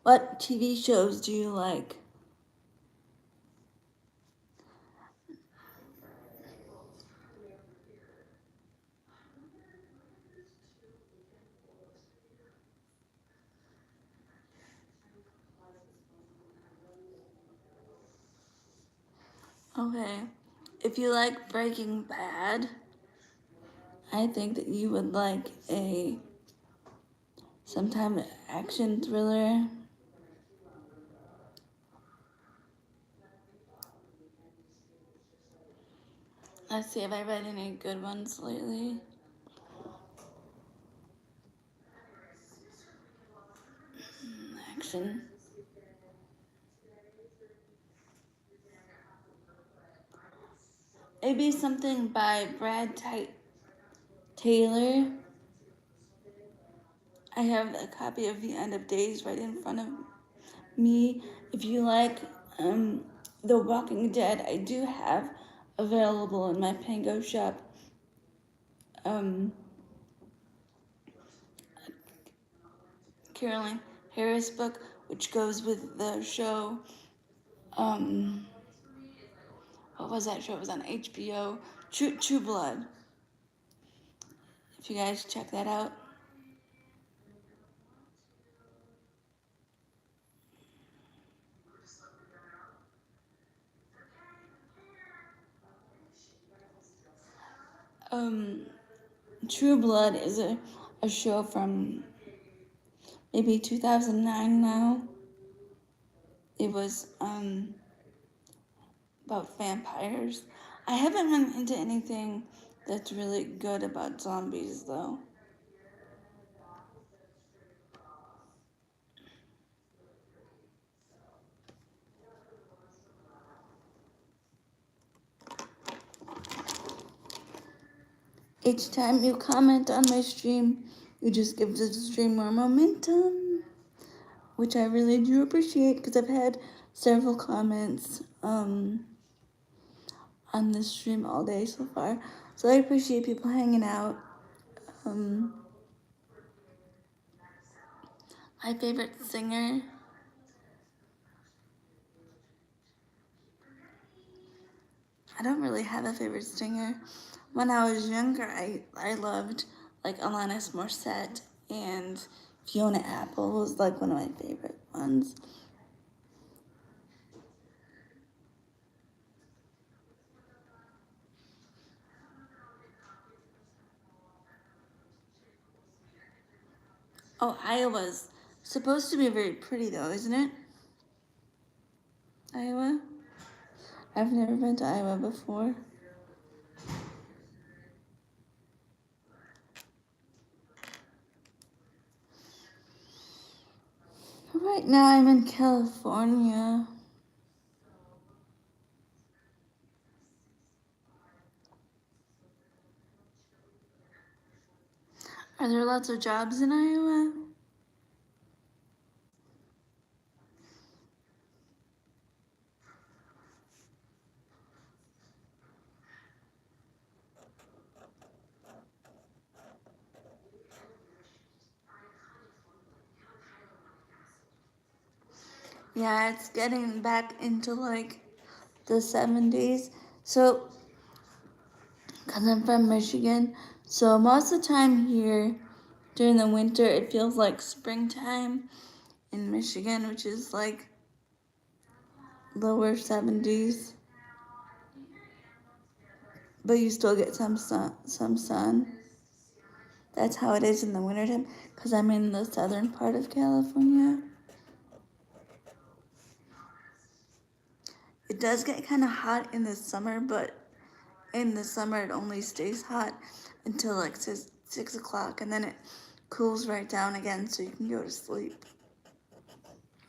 what TV shows do you like? Okay. If you like Breaking Bad, I think that you would like a sometime action thriller. Let's see, have I read any good ones lately? Action. Maybe something by Taylor. I have a copy of The End of Days right in front of me. If you like The Walking Dead, I do have available in my Pango shop. Um, Carolyn Harris book, which goes with the show. Um, what was that show? It was on HBO. True Blood. If you guys check that out. Um, True Blood is a show from maybe 2009 now. It was about vampires. I haven't run into anything that's really good about zombies though. Each time you comment on my stream, you just give the stream more momentum, which I really do appreciate because I've had several comments on this stream all day so far. So I appreciate people hanging out. Um, my favorite singer, I don't really have a favorite singer. When I was younger, I loved like Alanis Morissette, and Fiona Apple was like one of my favorite ones. Oh, Iowa's supposed to be very pretty though, isn't it? Iowa? I've never been to Iowa before. Right now I'm in California. Are there lots of jobs in Iowa? Yeah, it's getting back into like the 70s. So, because I'm from Michigan, so most of the time here during the winter, it feels like springtime in Michigan, which is like lower 70s. But you still get some sun. That's how it is in the wintertime because I'm in the southern part of California. It does get kind of hot in the summer, but in the summer it only stays hot until like 6 o'clock, and then it cools right down again so you can go to sleep.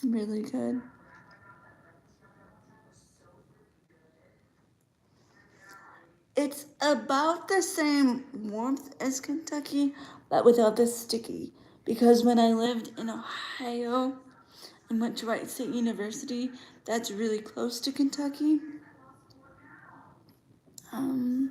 Really good. It's about the same warmth as Kentucky, but without the sticky. Because when I lived in Ohio and went to Wright State University, that's really close to Kentucky. Um,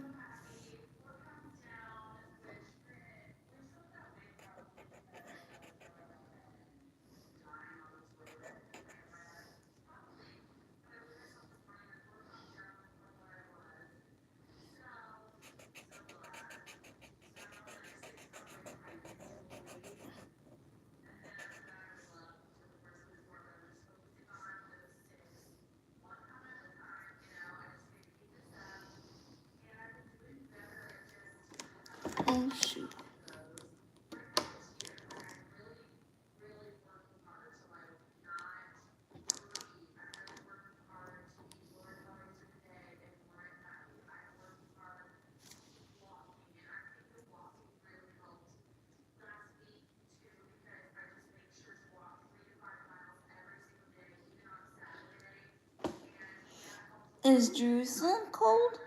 Is Jerusalem cold?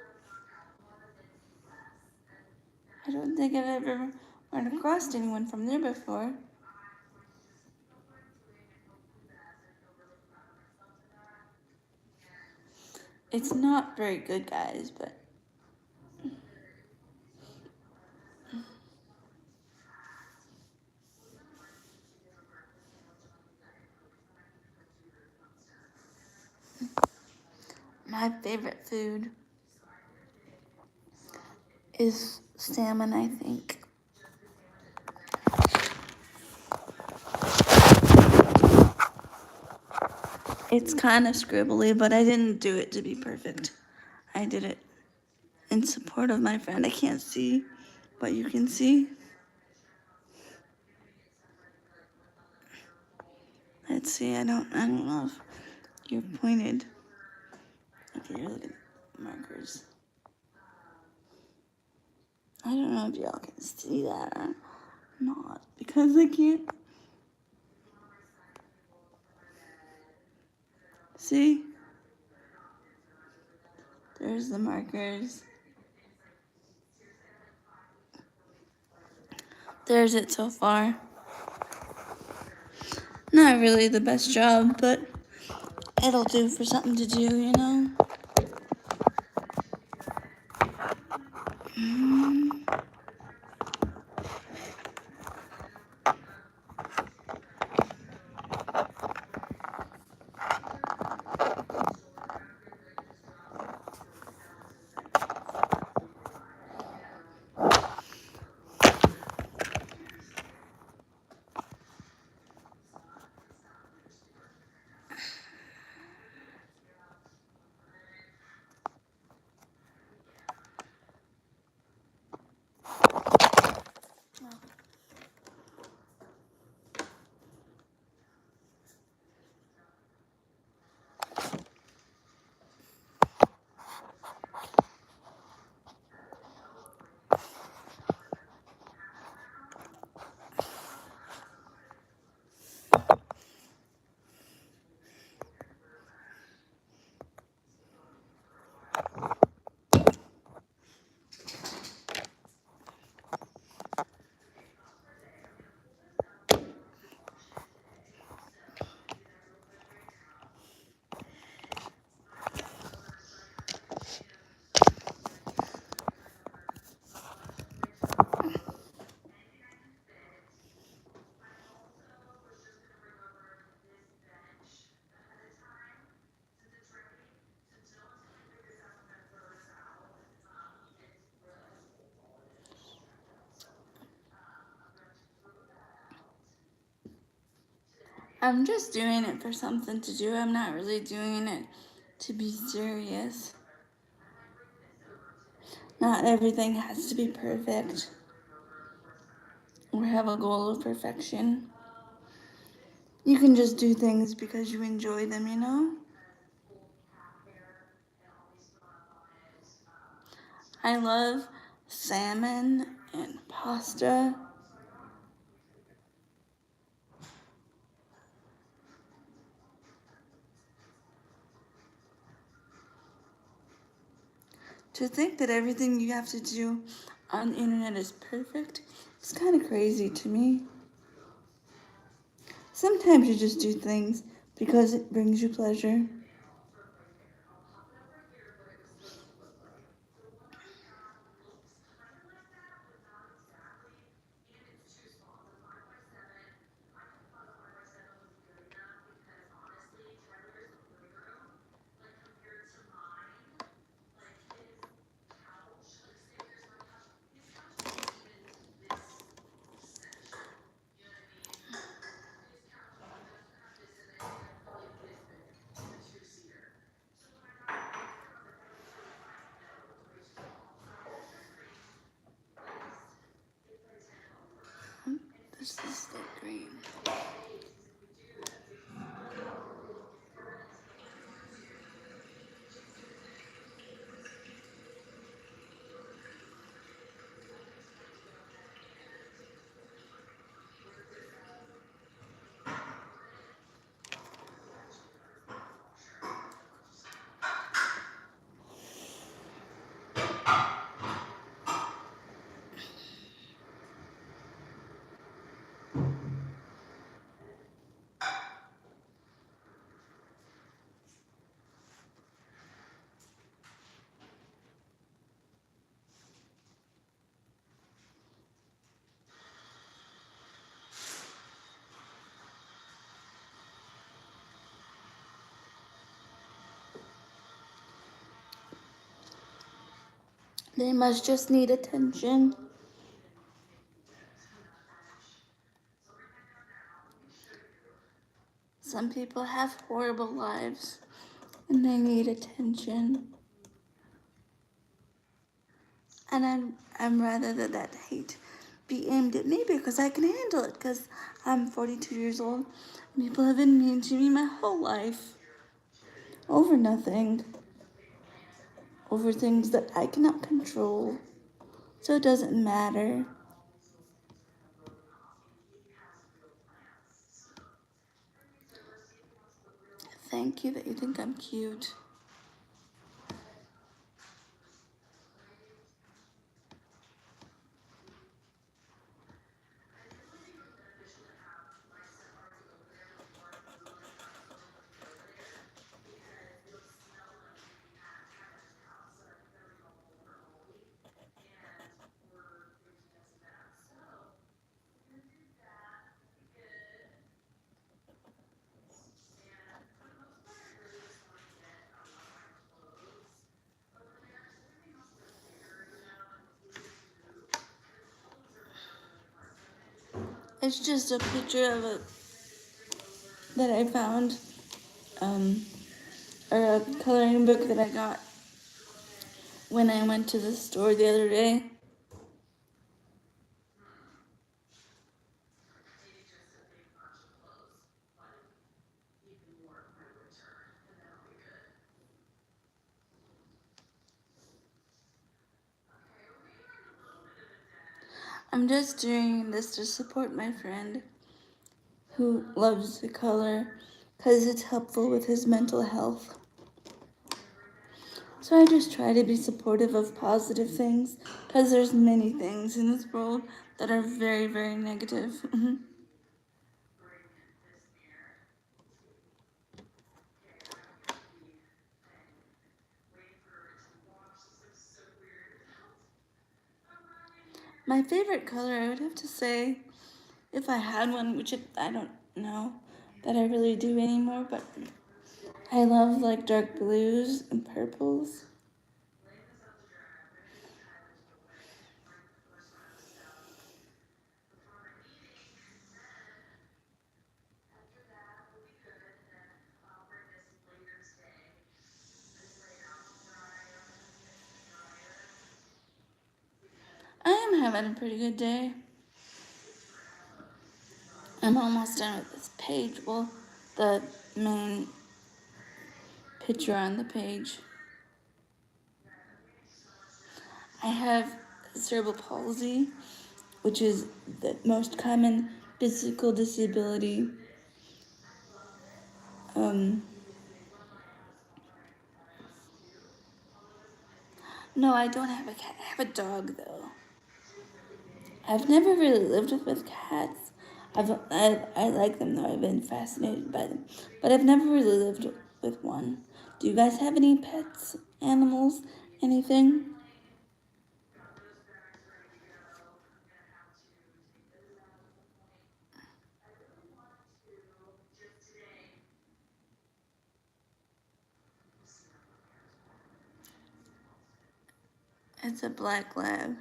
I don't think I've ever run across anyone from there before. It's not very good, guys, but my favorite food is salmon, I think. It's kind of scribbly, but I didn't do it to be perfect. I did it in support of my friend. I can't see, but you can see. Let's see. I don't know if you're pointed. Okay, you're looking at markers. I don't know if y'all can see that or not because I can't see. There's the markers. There's it so far. Not really the best job, but it'll do for something to do, you know? I'm just doing it for something to do. I'm not really doing it to be serious. Not everything has to be perfect or have a goal of perfection. You can just do things because you enjoy them, you know? I love salmon and pasta. To think that everything you have to do on the internet is perfect is kind of crazy to me. Sometimes you just do things because it brings you pleasure. This is the green. They must just need attention. Some people have horrible lives and they need attention. And I'm rather that hate be aimed at me because I can handle it because I'm 42 years old. And people have been mean to me my whole life over nothing, over things that I cannot control. So it doesn't matter. Thank you that you think I'm cute. It's just a picture of it that I found, or a coloring book that I got when I went to the store the other day. I'm just doing this to support my friend who loves to color because it's helpful with his mental health. So I just try to be supportive of positive things because there's many things in this world that are very, very negative. My favorite color, I would have to say, if I had one, which I don't know that I really do anymore, but I love like dark blues and purples. I am having a pretty good day. I'm almost done with this page. Well, the main picture on the page. I have cerebral palsy, which is the most common physical disability. Um, no, I don't have a cat. I have a dog, though. I've never really lived with cats. I like them, though. I've been fascinated by them. But I've never really lived with one. Do you guys have any pets, animals, anything? It's a black lab.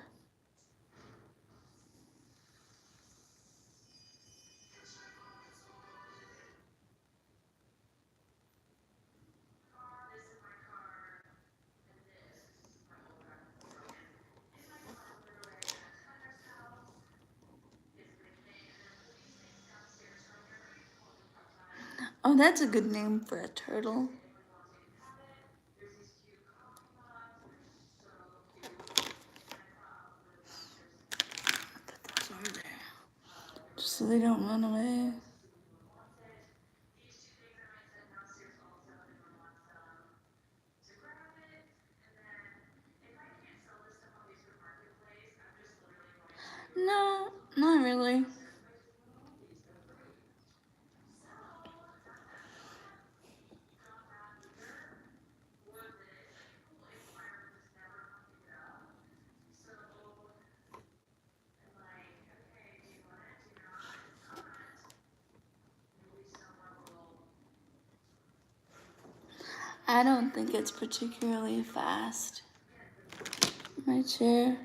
Oh, that's a good name for a turtle. Put those over there, just so they don't run away. No, not really. I don't think it's particularly fast. my chair.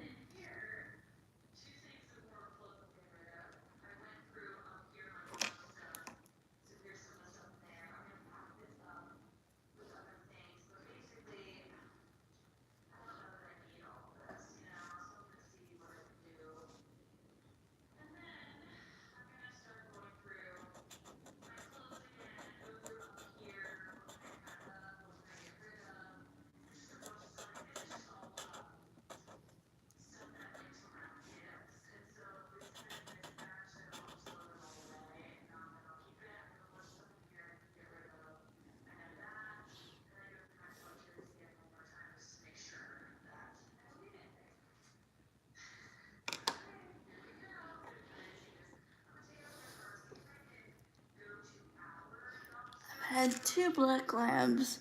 I had 2 black labs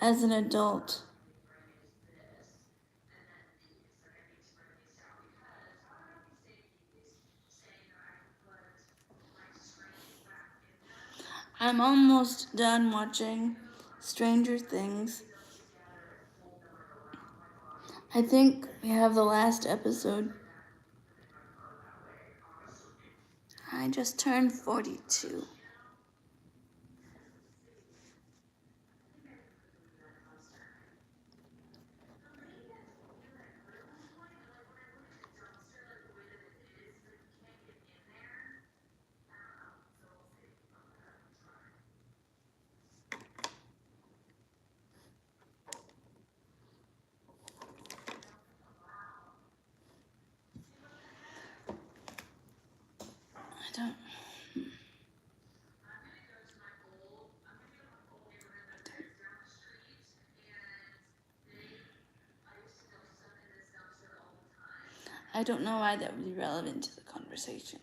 as an adult. I'm almost done watching Stranger Things. I think we have the last episode. I just turned 42. I don't know why that would be relevant to the conversation.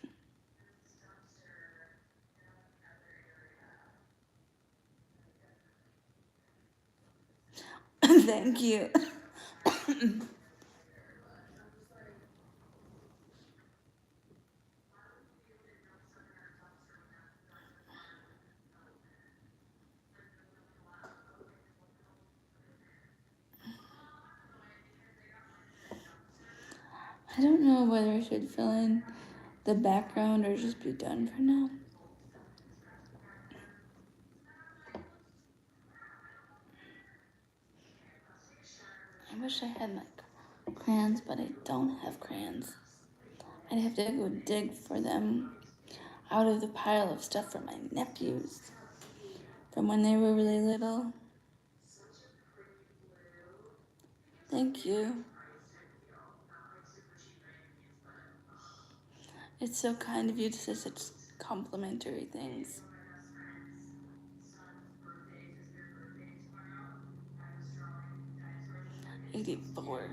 Thank you. I don't know whether I should fill in the background or just be done for now. I wish I had my crayons, but I don't have crayons. I'd have to go dig for them out of the pile of stuff from my nephews from when they were really little. Thank you. It's so kind of you to say such complimentary things. '84.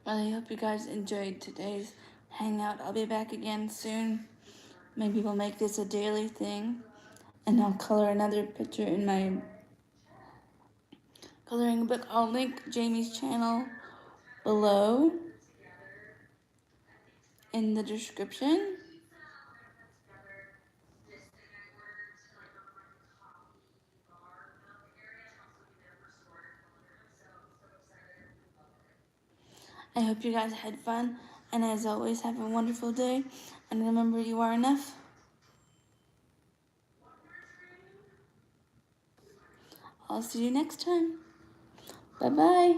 Well, I hope you guys enjoyed today's hangout. I'll be back again soon. Maybe we'll make this a daily thing. And I'll color another picture in my coloring book. I'll link Jamie's channel below in the description. I hope you guys had fun. And as always, have a wonderful day. And remember, you are enough. I'll see you next time. Bye-bye.